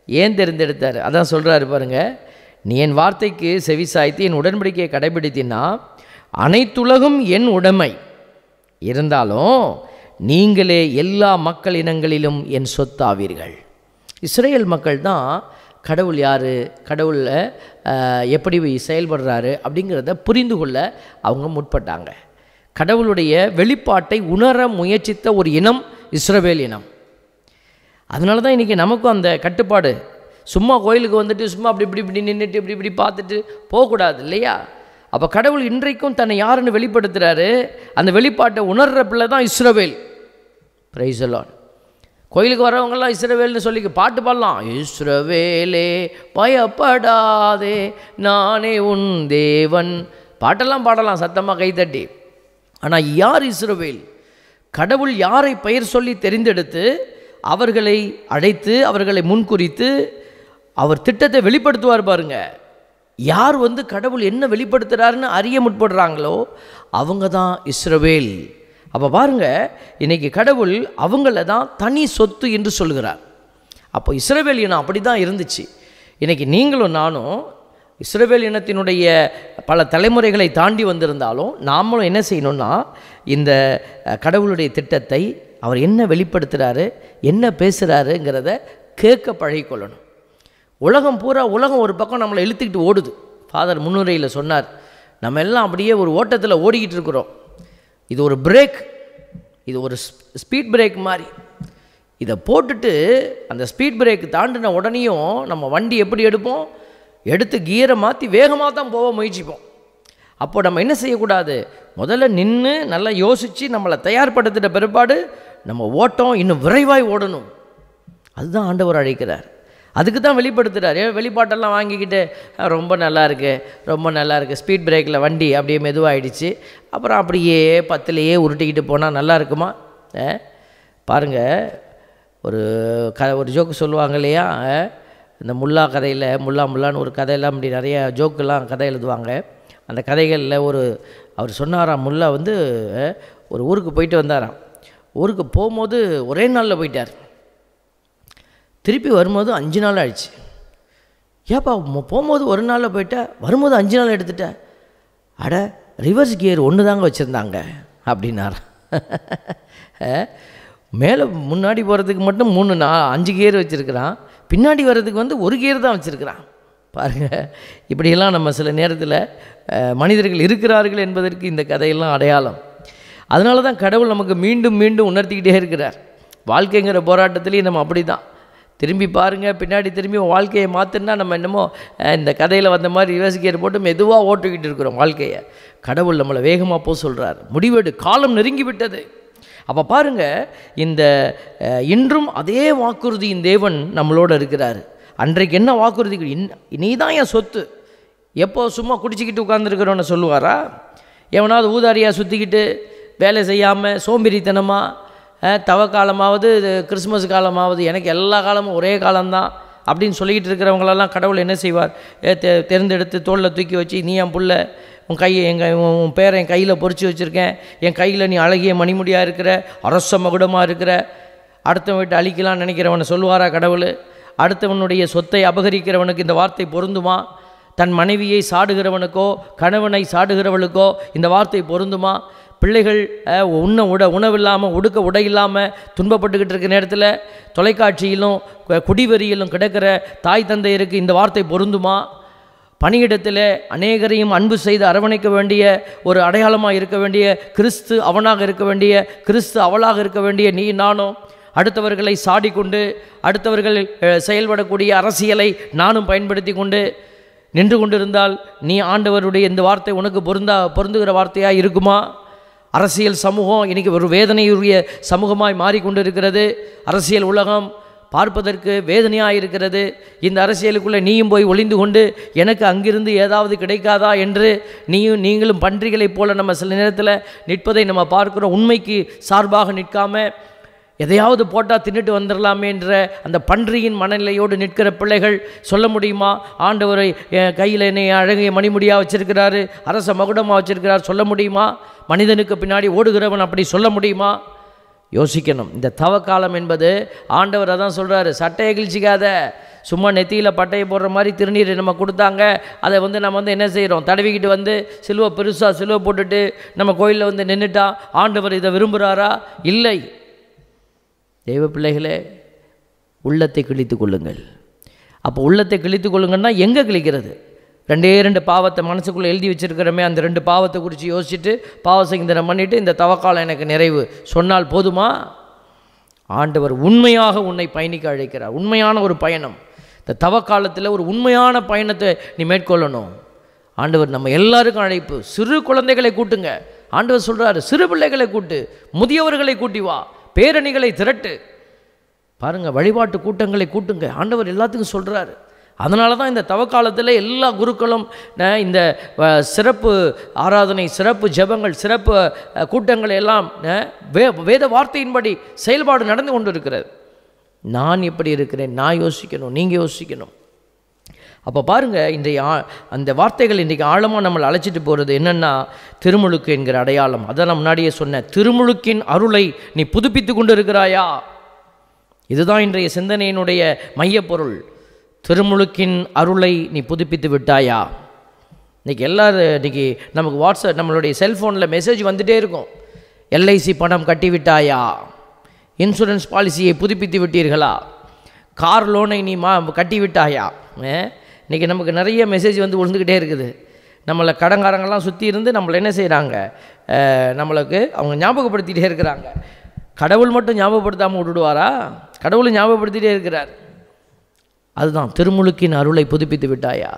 ஏன் தேர்ந்தெடுத்தார்? அதான் சொல்கிறாரு பாருங்கள், நீ என் வார்த்தைக்கு செவிசாய்த்து என் உடன்படிக்கையை கடைபிடித்தினா அனைத்துலகும் என் உடைமை, இருந்தாலும் நீங்களே எல்லா மக்கள் இனங்களிலும் என் சொத்தாவீர்கள். இஸ்ரேல் மக்கள் தான் கடவுள் யார், கடவுளில் எப்படி செயல்படுறாரு அப்படிங்கிறத புரிந்து கொள்ள அவங்க முற்பட்டாங்க. கடவுளுடைய வெளிப்பாட்டை உணர முயற்சித்த ஒரு இனம் இஸ்ரவேல் இனம். அதனால தான் இன்றைக்கி நமக்கும் அந்த கட்டுப்பாடு. சும்மா கோயிலுக்கு வந்துட்டு சும்மா அப்படி இப்படி இப்படி நின்றுட்டு இப்படி இப்படி பார்த்துட்டு போகக்கூடாது இல்லையா? அப்போ கடவுள் இன்றைக்கும் தன்னை யாருன்னு வெளிப்படுத்துகிறாரு. அந்த வெளிப்பாட்டை உணர்கிற பிள்ளை தான் இஸ்ரவேல். Praise the Lord. கோயிலுக்கு வரவங்கெல்லாம் இஸ்ரவேல்னு சொல்லி பாட்டு பாடலாம். இஸ்ரவேலே பயப்படாதே நானே உன் தேவன், பாட்டெல்லாம் பாடலாம் சத்தமாக கைத்தட்டி. ஆனால் யார் இஸ்ரவேல்? கடவுள் யாரை பெயர் சொல்லி தெரிந்தெடுத்து அவர்களை அழைத்து அவர்களை முன்குறித்து அவர் திட்டத்தை வெளிப்படுத்துவார் பாருங்க. யார் கடவுள் என்ன வெளிப்படுத்துகிறாருன்னு அறிய முற்படுறாங்களோ அவங்க தான் இஸ்ரவேல். அப்போ பாருங்க, இன்றைக்கி கடவுள் அவங்கள தான் தனி சொத்து என்று சொல்கிறார். அப்போ இஸ்ரவேல் இனம் அப்படி தான் இருந்துச்சு. இன்றைக்கி நீங்களும் நானும் இஸ்ரவேல் இனத்தினுடைய பல தலைமுறைகளை தாண்டி வந்திருந்தாலும் நாமளும் என்ன செய்யணும்னா, இந்த கடவுளுடைய திட்டத்தை அவர் என்ன வெளிப்படுத்துகிறாரு, என்ன பேசுகிறாருங்கிறத கேட்க பழகிக்கொள்ளணும். உலகம் ஒரு பக்கம் நம்மளை இழுத்துக்கிட்டு ஓடுது. ஃபாதர் முன்னுரையில் சொன்னார், நம்ம எல்லாம் அப்படியே ஒரு ஓட்டத்தில் ஓடிக்கிட்டு இருக்கிறோம். இது ஒரு பிரேக், இது ஒரு ஸ்பீட் பிரேக் மாதிரி. இதை போட்டுட்டு அந்த ஸ்பீட் பிரேக் தாண்டின உடனேயும் நம்ம வண்டி எப்படி எடுப்போம், எடுத்து கியரை மாற்றி வேகமாக தான் போக முயற்சிப்போம். அப்போ நம்ம என்ன செய்யக்கூடாது, முதல்ல நின்று நல்லா யோசித்து நம்மளை தயார்படுத்திட்ட பிற்பாடு நம்ம ஓட்டம் இன்னும் விரைவாய் ஓடணும். அதுதான் ஆண்டவர் அழைக்கிறார். அதுக்கு தான் வெளிப்படுத்துகிறார். வெளிப்பாட்டெல்லாம் வாங்கிக்கிட்டு ரொம்ப நல்லா இருக்குது ஸ்பீட் பிரேக்கில் வண்டி அப்படியே மெதுவாகிடுச்சு, அப்புறம் அப்படியே 10லேயே உருட்டிக்கிட்டு போனால் நல்லா இருக்குமா? பாருங்கள், ஒரு ஜோக்கு சொல்லுவாங்க இல்லையா, இந்த முல்லா கதையில் முல்லான்னு ஒரு கதையெல்லாம் இப்படி நிறைய ஜோக்கெல்லாம் கதை எழுதுவாங்க. அந்த கதைகளில் அவர் சொன்னாராம், முல்லா ஒரு ஊருக்கு போயிட்டு வந்தாராம். ஊருக்கு போகும்போது ஒரே நாளில் போயிட்டார். திருப்பி வரும்போது 5 நாள் ஆயிடுச்சு. ஏப்பா போகும்போது ஒரு நாளில் போயிட்ட, வரும்போது 5 நாள் எடுத்துட்ட? அட ரிவர்ஸ் கியர் ஒன்று தாங்க வச்சுருந்தாங்க அப்படின்னார். மேலே முன்னாடி போகிறதுக்கு மட்டும் 5 கியர் வச்சுருக்கிறான், பின்னாடி வர்றதுக்கு 1 கியர் தான் வச்சுருக்கிறான். பாருங்கள், இப்படியெல்லாம் நம்ம சில நேரத்தில் மனிதர்கள் இருக்கிறார்கள் என்பதற்கு இந்த கதையெல்லாம் அடையாளம். அதனால தான் கடவுள் நமக்கு மீண்டும் மீண்டும் உணர்த்திக்கிட்டே இருக்கிறார். வாழ்க்கைங்கிற போராட்டத்துலேயும் நம்ம அப்படி தான். திரும்பி பாருங்கள், பின்னாடி திரும்பி வாழ்க்கையை மாற்றினா நம்ம என்னமோ இந்த கதையில் வந்த மாதிரி ரிவர்ஸ் கியர் போட்டு மெதுவாக ஓட்டிக்கிட்டு இருக்கிறோம் வாழ்க்கையை. கடவுள் நம்மளை வேகமாக போக சொல்கிறார். முடிவெடு, காலம் நெருங்கி விட்டது. அப்போ பாருங்கள், இந்த இன்றும் அதே வாக்குறுதியின் தேவன் நம்மளோடு இருக்கிறார். அன்றைக்கு என்ன வாக்குறுதி, நீ தான் என் சொத்து. எப்போ சும்மா குடிச்சிக்கிட்டு உட்காந்துருக்கிறோன்னு சொல்லுவாரா? எவனாவது ஊதாரியாக சுற்றிக்கிட்டு வேலை செய்யாமல் சோம்பேறித்தனமாக தவக்காலமாவது கிறிஸ்மஸ் காலமாவது எனக்கு எல்லா காலமும் ஒரே காலம்தான் அப்படின்னு சொல்லிக்கிட்டு இருக்கிறவங்களெல்லாம் கடவுள் என்ன செய்வார், தேர்ந்தெடுத்து தோளில் தூக்கி வச்சு, நீ என் புள்ள, உன் பேரை என் கையில் பொறிச்சு வச்சுருக்கேன், என் கையில் நீ அழகிய மணிமுடியாக இருக்கிற, அரச மகுடமாக இருக்கிற, அடுத்தவன் விட்டு அழிக்கலான்னு நினைக்கிறவனை சொல்லுவாரா கடவுள்? அடுத்தவனுடைய சொத்தை அபகரிக்கிறவனுக்கு இந்த வார்த்தை பொருந்துமா? தன் மனைவியை சாடுகிறவனுக்கோ கணவனை சாடுகிறவளுக்கோ இந்த வார்த்தை பொருந்துமா? பிள்ளைகள் உணவில்லாமல் உடுக்க உடை இல்லாமல் துன்பப்பட்டுக்கிட்டு இருக்கிற நேரத்தில் தொலைக்காட்சியிலும் குடிவெறியிலும் கிடக்கிற தாய் தந்தையருக்கு இந்த வார்த்தை பொருந்துமா? பணியிடத்தில் அநேகரையும் அன்பு செய்து அரவணைக்க வேண்டிய ஒரு அடையாளமாக இருக்க வேண்டிய கிறிஸ்து அவனாக இருக்க வேண்டிய, கிறிஸ்து அவளாக இருக்க வேண்டிய நீ நானும் அடுத்தவர்களை சாடிக்கொண்டு அடுத்தவர்கள் செயல்படக்கூடிய அரசியலை நானும் பயன்படுத்தி கொண்டு நின்று கொண்டிருந்தால் நீ ஆண்டவருடைய இந்த வார்த்தை உனக்கு பொருந்துகிற வார்த்தையாக இருக்குமா? அரசியல் சமூகம் இன்றைக்கி ஒரு வேதனையுரிய சமூகமாய் மாறிக்கொண்டிருக்கிறது. அரசியல் உலகம் பார்ப்பதற்கு வேதனையாக இருக்கிறது. இந்த அரசியலுக்குள்ளே நீயும் போய் ஒளிந்து கொண்டு எனக்கு அங்கிருந்து ஏதாவது கிடைக்காதா என்று நீங்களும் பன்றிகளைப் போல நம்ம சில நேரத்தில் நிற்பதை நம்ம பார்க்குறோம். உண்மைக்கு சார்பாக நிற்காமல் எதையாவது போட்டால் தின்னுட்டு வந்துடலாமே என்ற அந்த பன்றியின் மனநிலையோடு நிற்கிற பிள்ளைகள் சொல்ல முடியுமா, ஆண்டவரை கையில் என்னை அழகிய மணிமுடியாக வச்சிருக்கிறாரு, அரச மகுடமாக வச்சிருக்கிறார் சொல்ல முடியுமா? மனிதனுக்கு பின்னாடி ஓடுகிறவன் அப்படி சொல்ல முடியுமா? யோசிக்கணும். இந்த தவக்காலம் என்பது ஆண்டவர் அதான் சொல்கிறாரு, சட்டையை கிழிச்சிக்காத, சும்மா நெத்தியில் பட்டையை போடுற மாதிரி திருநீர் நம்ம கொடுத்தாங்க. அதை நம்ம என்ன செய்கிறோம், தடவிக்கிட்டு சிலுவை பெருசாக சிலுவை போட்டுட்டு நம்ம கோயிலில் நின்றுட்டா ஆண்டவர் இதை விரும்புகிறாரா? இல்லை. தெய்வ பிள்ளைகளே, உள்ளத்தை கிழித்து கொள்ளுங்கள். அப்போ உள்ளத்தை கிழித்து கொள்ளுங்கன்னா எங்கே கிழிக்கிறது? 2 பாவத்தை மனசுக்குள்ளே எழுதி வச்சுருக்கிறோமே, அந்த 2 பாவத்தை குறித்து யோசிச்சுட்டு பாவ சங்கீதனம் பண்ணிவிட்டு இந்த தவக்காலம் எனக்கு நிறைவு சொன்னால் போதுமா? ஆண்டவர் உண்மையாக உன்னை பயணிக்க அழைக்கிறார். உண்மையான ஒரு பயணம். இந்த தவக்காலத்தில் ஒரு உண்மையான பயணத்தை நீ மேற்கொள்ளணும். ஆண்டவர் நம்ம எல்லாருக்கும் அழைப்பு. சிறு குழந்தைகளை கூட்டுங்க. ஆண்டவர் சொல்கிறாரு, சிறு பிள்ளைகளை கூட்டு, முதியவர்களை கூட்டி வா, பேரணிகளை திரட்டு. பாருங்கள், வழிபாட்டு கூட்டங்களை கூட்டுங்க. ஆண்டவர் எல்லாத்துக்கும் சொல்கிறாரு. அதனால தான் இந்த தவக்காலத்தில் எல்லா குருக்களும் இந்த சிறப்பு ஆராதனை, சிறப்பு ஜெபங்கள், சிறப்பு கூட்டங்கள் எல்லாம் வேத வார்த்தையின்படி செயல்பாடு நடந்து கொண்டு இருக்கிறது. நான் எப்படி இருக்கிறேன், நான் யோசிக்கணும், நீங்கள் யோசிக்கணும். அப்போ பாருங்கள், இன்றைய அந்த வார்த்தைகள் இன்றைக்கு ஆழமாக நம்மளை அழைச்சிட்டு போகிறது என்னென்னா, திருமுழுக்கு என்கிற அடையாளம். அதை நான் முன்னாடியே சொன்னேன். திருமுழுக்கின் அருளை நீ புதுப்பித்து கொண்டு இருக்கிறாயா? இதுதான் இன்றைய சிந்தனையினுடைய மையப்பொருள். திருமுழுக்கின் அருளை நீ புதுப்பித்து விட்டாயா? இன்றைக்கி இன்றைக்கி நமக்கு வாட்ஸ்அப், நம்மளுடைய செல்ஃபோனில் மெசேஜ் வந்துகிட்டே இருக்கும். எல்ஐசி பணம் கட்டி விட்டாயா? இன்சூரன்ஸ் பாலிசியை புதுப்பித்து விட்டீர்களா? கார் லோனை நீ கட்டி விட்டாயா? இன்றைக்கி நமக்கு நிறைய மெசேஜ் விழுந்துக்கிட்டே இருக்குது. நம்மளை கடங்காரங்கள்லாம் சுற்றி இருந்து நம்மளை என்ன செய்கிறாங்க, நம்மளுக்கு அவங்க ஞாபகப்படுத்திகிட்டே இருக்கிறாங்க. கடவுள் மட்டும் ஞாபகப்படுத்தாமல் விட்டுடுவாரா? கடவுள் ஞாபகப்படுத்திகிட்டே இருக்கிறார். அதுதான் திருமுழுக்கின் அருளை புதுப்பித்து விட்டாயா?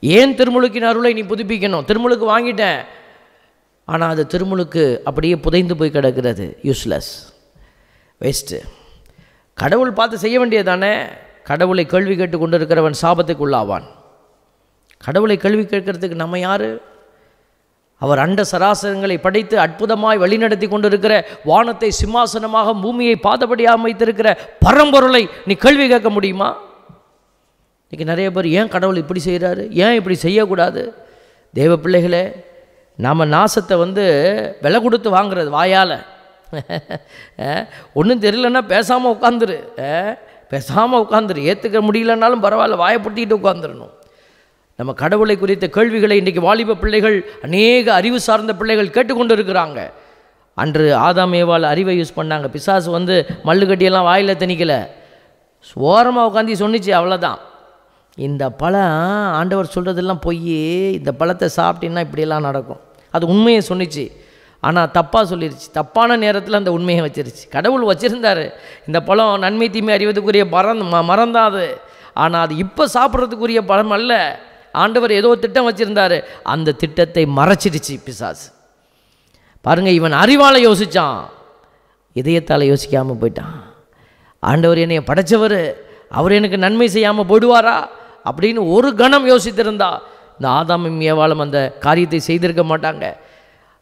ஏன் திருமுழுக்கின் அருளை நீ புதுப்பிக்கணும்? திருமுழுக்கு வாங்கிட்டேன், ஆனால் அது திருமுழுக்கு அப்படியே புதைந்து போய் கிடக்கிறது. Useless, waste. கடவுள் பார்த்து செய்ய வேண்டியதானே. கடவுளை கேள்வி கேட்டு கொண்டு இருக்கிறவன் சாபத்துக்கு உள்ளாவான். கடவுளை கேள்வி கேட்கறதுக்கு நம்ம யார்? அவர் அண்ட சராசரங்களை படைத்து அற்புதமாய் வழிநடத்தி கொண்டு இருக்கிற, வானத்தை சிம்மாசனமாக பூமியை பாதபடியாக வைத்திருக்கிற பரம்பொருளை நீ கேள்வி கேட்க முடியுமா? இன்றைக்கி நிறைய பேர் ஏன் கடவுள் இப்படி செய்கிறாரு, ஏன் இப்படி செய்யக்கூடாது? தேவ பிள்ளைகளே, நாம் நாசத்தை விலை கொடுத்து வாங்குறது வாயால். ஒன்றும் தெரியலன்னா பேசாமல் உட்காந்துரு, ஏற்றுக்க முடியலன்னாலும் பரவாயில்ல, வாயப்படுத்திக்கிட்டு உட்காந்துடணும். நம்ம கடவுளை குறித்த கேள்விகளை இன்றைக்கி வாலிப பிள்ளைகள், அநேக அறிவு சார்ந்த பிள்ளைகள் கேட்டுக்கொண்டு இருக்கிறாங்க. அன்று ஆதாம் ஏவாள் அறிவை யூஸ் பண்ணாங்க. பிசாசு மல்லு கட்டியெல்லாம் வாயில் திணிக்கலை, ஓரமாக உட்காந்து சொன்னிச்சு, அவ்வளோதான். இந்த பழம் ஆண்டவர் சொல்கிறதெல்லாம் பொய், இந்த பழத்தை சாப்பிட்டீங்கன்னா இப்படியெல்லாம் நடக்கும். அது உண்மையை சொன்னிச்சு, ஆனால் தப்பாக சொல்லிருச்சு. தப்பான நேரத்தில் அந்த உண்மையை வச்சிருச்சு. கடவுள் வச்சுருந்தார், இந்த பழம் நன்மை தீமை அறிவதுக்குரிய மரம் தான் அது. ஆனால் அது இப்போ சாப்பிட்றதுக்குரிய பழம் அல்ல. ஆண்டவர் ஏதோ திட்டம் வச்சுருந்தார், அந்த திட்டத்தை மறைச்சிடுச்சு பிசாசு. பாருங்கள், இவன் அறிவால் யோசித்தான், இதயத்தால் யோசிக்காமல் போயிட்டான். ஆண்டவர் என்னைய படைச்சவர், அவர் எனக்கு நன்மை செய்யாமல் போயிடுவாரா அப்படின்னு ஒரு கணம் யோசித்திருந்தா இந்த ஆதாமும் ஏவாளும் அந்த காரியத்தை செய்திருக்க மாட்டாங்க.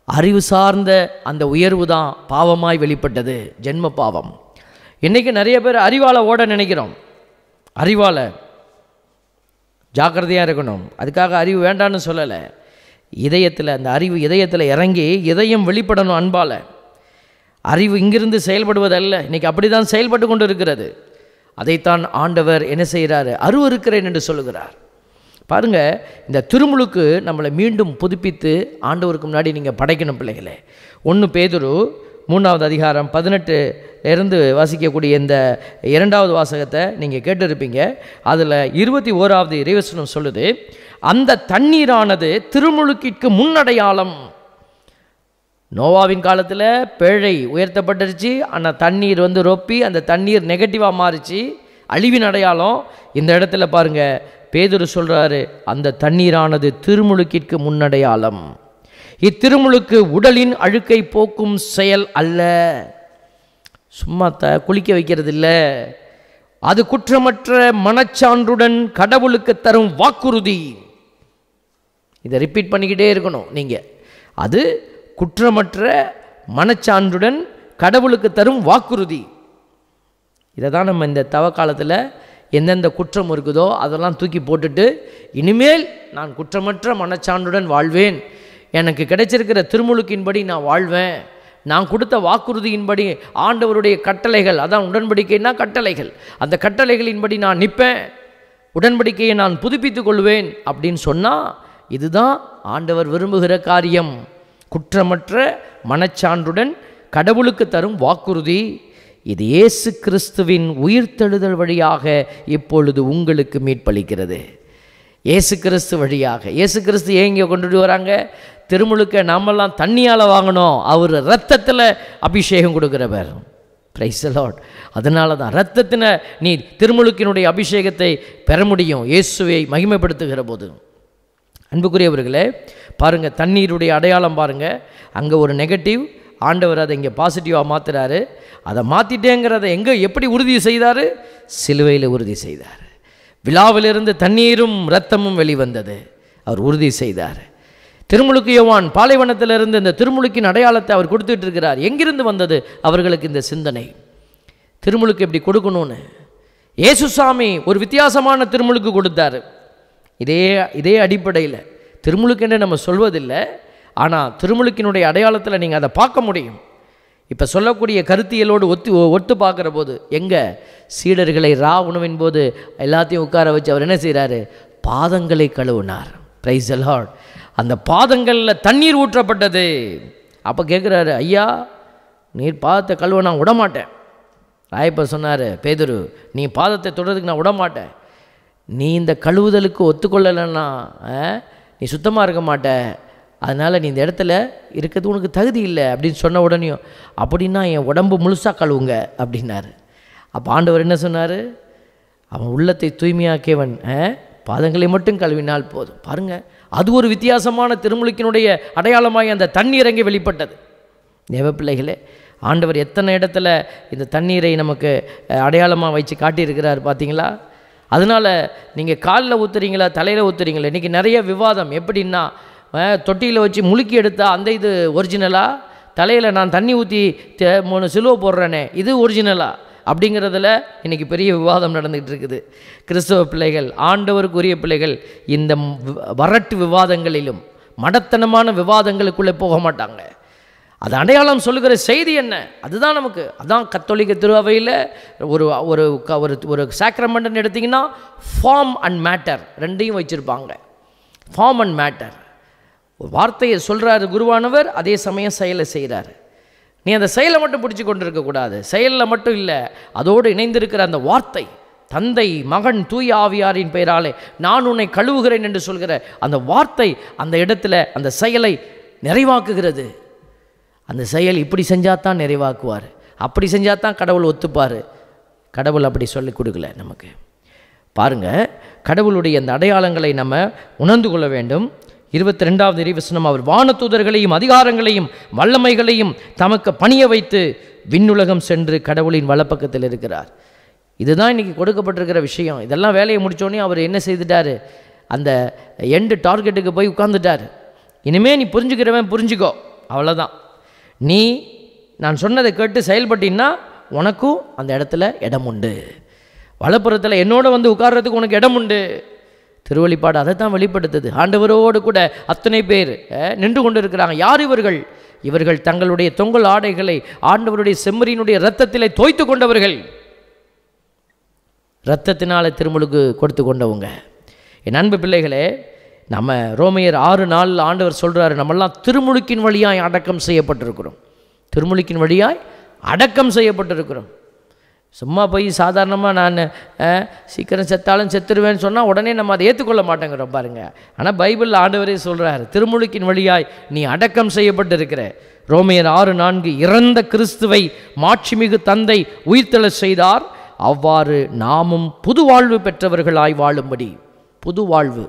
அறிவு சார்ந்த அந்த உயர்வு தான் பாவமாய் வெளிப்பட்டது, ஜென்ம பாவம். இன்றைக்கி நிறைய பேர் அறிவால் ஓட நினைக்கிறோம். அறிவால் ஜாக்கிரதையாக இருக்கணும். அதுக்காக அறிவு வேண்டான்னு சொல்லலை. இதயத்தில் அந்த அறிவு இதயத்தில் இறங்கி இதயம் வெளிப்படணும் அன்பால். அறிவு இங்கிருந்து செயல்படுவதல்ல. இன்றைக்கி அப்படி தான் செயல்பட்டு கொண்டு இருக்கிறது. அதைத்தான் ஆண்டவர் என்ன செய்கிறாரு, அருவருக்கிறேன் என்று சொல்லுகிறார். பாருங்கள், இந்த திருமுழுக்கு நம்மளை மீண்டும் புதுப்பித்து ஆண்டவருக்கு முன்னாடி நீங்கள் படைக்கணும் பிள்ளைகளே. 1 பேதுரு 3வது அதிகாரம் 18 வாசிக்கக்கூடிய இந்த 2வது வாசகத்தை நீங்கள் கேட்டிருப்பீங்க. அதில் 21வது இறைவசனம் சொல்லுது, அந்த தண்ணீரானது திருமுழுக்கிற்கு முன்னடையாளம். நோவாவின் காலத்தில் பேழை உயர்த்தப்பட்டுருச்சு, ஆனால் தண்ணீர் ரொப்பி அந்த தண்ணீர் நெகட்டிவாக மாறிச்சு, அழிவின் அடையாளம். இந்த இடத்துல பாருங்கள், பேதுரு சொல்கிறாரு, அந்த தண்ணீரானது திருமுழுக்கிற்கு முன்னடையாளம். இத்திருமுழுக்கு உடலின் அழுக்கை போக்கும் செயல் அல்ல, சும்மா குளிக்க வைக்கிறது இல்லை. அது குற்றமற்ற மனச்சான்றுடன் கடவுளுக்கு தரும் வாக்குறுதி. இதை ரிப்பீட் பண்ணிக்கிட்டே இருக்கணும் நீங்கள். அது குற்றமற்ற மனச்சான்றுடன் கடவுளுக்கு தரும் வாக்குறுதி. இதை தான் நம்ம இந்த தவ காலத்தில் எந்தெந்த குற்றம் இருக்குதோ அதெல்லாம் தூக்கி போட்டுட்டு, இனிமேல் நான் குற்றமற்ற மனச்சான்றுடன் வாழ்வேன், எனக்கு கிடைச்சிருக்கிற திருமுழுக்கின்படி நான் வாழ்வேன், நான் கொடுத்த வாக்குறுதியின்படி ஆண்டவருடைய கட்டளைகள், அதான் உடன்படிக்கைன்னா கட்டளைகள், அந்த கட்டளைகளின்படி நான் நிற்பேன், உடன்படிக்கையை நான் புதுப்பித்துக் கொள்வேன் அப்படின்னு சொன்னால் இதுதான் ஆண்டவர் விரும்புகிற காரியம். குற்றமற்ற மனச்சான்றுடன் கடவுளுக்கு தரும் வாக்குறுதி. இது இயேசு கிறிஸ்துவின் உயிர்த்தெழுதல் வழியாக இப்பொழுது உங்களுக்கு மீட்பளிக்கிறது. இயேசு கிறிஸ்து வழியாக. இயேசு கிறிஸ்து ஏன் இங்கே கொண்டுட்டு வராங்க? திருமுழுக்க நாமெல்லாம் தண்ணியால் வாங்கினோம், அவர் இரத்தத்தில் அபிஷேகம் கொடுக்குறவர். Praise the Lord. அதனால தான் இரத்தத்தின நீ திருமுழுக்கினுடைய அபிஷேகத்தை பெற முடியும் இயேசுவை மகிமைப்படுத்துகிற போது. அன்புக்குரியவர்களே, பாருங்கள், தண்ணீருடைய அடையாளம் பாருங்கள். அங்கே ஒரு நெகட்டிவ், ஆண்டவர் அதை இங்கே பாசிட்டிவாக மாற்றுறாரு. அதை மாற்றிட்டேங்கிறத எங்கே எப்படி உறுதி செய்தார்? சிலுவையில் உறுதி செய்தார். விழாவிலிருந்து தண்ணீரும் இரத்தமும் வெளிவந்தது, அவர் உறுதி செய்தார். திருமுழுக்கு யோவான் பாலைவனத்திலிருந்து இந்த திருமுழுக்கின் அடையாளத்தை அவர் கொடுத்துட்டு இருக்கிறார். எங்கிருந்து வந்தது அவர்களுக்கு இந்த சிந்தனை? திருமுழுக்கு எப்படி கொடுக்கணும்னு இயேசுசாமி ஒரு வித்தியாசமான திருமுழுக்கு கொடுத்தார். இதே அடிப்படையில் திருமுழுக்கு என்று நம்ம சொல்வதில்லை, ஆனால் திருமுழுக்கினுடைய அடையாளத்தில் நீங்கள் அதை பார்க்க முடியும். இப்போ சொல்லக்கூடிய கருத்தியலோடு ஒத்து பார்க்குற போது எங்கே சீடர்களை உணவின் போது எல்லாத்தையும் உட்கார வச்சு அவர் என்ன செய்கிறாரு? பாதங்களை கழுவினார். Praise the Lord. அந்த பாதங்களில் தண்ணீர் ஊற்றப்பட்டது. அப்போ கேட்குறாரு, ஐயா நீர் பாதத்தை கழுவ நான் விடமாட்டேன். ராயப்பர் சொன்னார், பேதுரு நீ பாதத்தை தொடுறதுக்கு நான் விடமாட்டேன். நீ இந்த கழுவுதலுக்கு ஒத்துக்கொள்ளலைன்னா நீ சுத்தமாக இருக்க மாட்ட, அதனால் நீ இந்த இடத்துல இருக்கிறது உனக்கு தகுதி இல்லை அப்படின்னு சொன்ன உடனேயும், அப்படின்னா என் உடம்பு முழுசாக கழுவுங்க அப்படின்னாரு. அப்போ ஆண்டவர் என்ன சொன்னார்? அவன் உள்ளத்தை தூய்மையாக்கியவன் பாதங்களை மட்டும் கழுவினால் போதும். பாருங்கள், அது ஒரு வித்தியாசமான திருமுழுக்கினுடைய அடையாளமாய் அந்த தண்ணீர் அங்கே வெளிப்பட்டது. தேவ பிள்ளைகளே, ஆண்டவர் எத்தனை இடத்துல இந்த தண்ணீரை நமக்கு அடையாளமாக வச்சு காட்டியிருக்கிறார் பார்த்தீங்களா? அதனால் நீங்கள் காலில் ஊற்றுறீங்களா தலையில் ஊற்றுறீங்களா? இன்றைக்கி நிறைய விவாதம். எப்படின்னா, தொட்டியில் வச்சு முழுக்கி எடுத்தால் அந்த இது ஒரிஜினலா, தலையில் நான் தண்ணி ஊற்றி 3 சிலுவை போடுறேனே இது ஒரிஜினலா அப்படிங்கிறதுல இன்றைக்கி பெரிய விவாதம் நடந்துகிட்டு இருக்குது. கிறிஸ்தவ பிள்ளைகள், ஆண்டவருக்குரிய பிள்ளைகள் இந்த வரட்டு விவாதங்களிலும் மடத்தனமான விவாதங்களுக்குள்ளே போக மாட்டாங்க. அது அடையாளம் சொல்லுகிற செய்தி என்ன? அதுதான் நமக்கு. அதான் கத்தோலிக்க திருவையில் ஒரு ஒரு ஒரு சாக்ரமெண்ட்னு எடுத்திங்கன்னா ஃபார்ம் அண்ட் மேட்டர் ரெண்டையும் வச்சுருப்பாங்க. Form and matter. ஒரு வார்த்தையை சொல்கிறாரு குருவானவர், அதே சமயம் செயலை செய்கிறாரு. நீ அந்த செயலை மட்டும் பிடிச்சி கொண்டு இருக்கக்கூடாது. செயலில் மட்டும் இல்லை, அதோடு இணைந்திருக்கிற அந்த வார்த்தை, தந்தை மகன் தூய ஆவியாரின் பெயராலே நான் உன்னை கழுவுகிறேன் என்று சொல்கிற அந்த வார்த்தை அந்த இடத்துல அந்த செயலை நிறைவாக்குகிறது. அந்த செயல் இப்படி செஞ்சால் தான் நிறைவாக்குவார், அப்படி செஞ்சால் தான் கடவுள் ஒத்துப்பார். கடவுள் அப்படி சொல்லிக் கொடுக்கல நமக்கு. பாருங்கள், கடவுளுடைய அந்த அடையாளங்களை நம்ம உணர்ந்து கொள்ள வேண்டும். 22வது இறைவசனம், அவர் வானதூதர்களையும் அதிகாரங்களையும் வல்லமைகளையும் தமக்கு பணிய வைத்து விண்ணுலகம் சென்று கடவுளின் வலப்பக்கத்தில் இருக்கிறார். இதுதான் இன்றைக்கி கொடுக்கப்பட்டிருக்கிற விஷயம். இதெல்லாம் வேலையை முடித்தோடனே அவர் என்ன செய்துட்டார்? அந்த எண்டு டார்கெட்டுக்கு போய் உட்கார்ந்துட்டார். இனிமேல் நீ புரிஞ்சுக்கிறவன் புரிஞ்சுக்கோ, அவ்வளோதான். நீ நான் சொன்னதை கேட்டு செயல்பட்டின்னா உனக்கும் அந்த இடத்துல இடம் உண்டு. வலப்புறத்தில் என்னோட வந்து உட்கார்றதுக்கு உனக்கு இடம் உண்டு. திருவெளிப்பாடு அதை தான் வெளிப்படுத்துது. ஆண்டவரோடு கூட அத்தனை பேர் நின்று கொண்டு இருக்கிறாங்க. யார் இவர்கள்? இவர்கள் தங்களுடைய தொங்கல் ஆடைகளை ஆண்டவருடைய செம்மறியினுடைய இரத்தத்திலே தோய்த்து கொண்டவர்கள், இரத்தத்தினால திருமுழுக்கு கொடுத்து கொண்டவங்க. என் அன்பு பிள்ளைகளே, நம்ம ரோமையர் 6:4 ஆண்டவர் சொல்கிறாரு, நம்மெல்லாம் திருமுழுக்கின் வழியாய் அடக்கம் செய்யப்பட்டிருக்கிறோம். திருமுழுக்கின் வழியாய் அடக்கம் செய்யப்பட்டிருக்கிறோம். சும்மா போய் சாதாரணமாக நான் சீக்கிரம் செத்தாலும் செத்துருவேன்னு சொன்னால் உடனே நம்ம அதை ஏற்றுக்கொள்ள மாட்டேங்கிறோம் பாருங்கள். ஆனால் பைபிளில் ஆண்டவரே சொல்கிறார், திருமுழுக்கின் வழியாய் நீ அடக்கம் செய்யப்பட்டிருக்கிற. ரோமையர் 6:4, இறந்த கிறிஸ்துவை மாட்சிமிகு தந்தை உயிர்த்தெழச் செய்தார், அவ்வாறு நாமும் புது வாழ்வு பெற்றவர்களாய் வாழும்படி. புது வாழ்வு.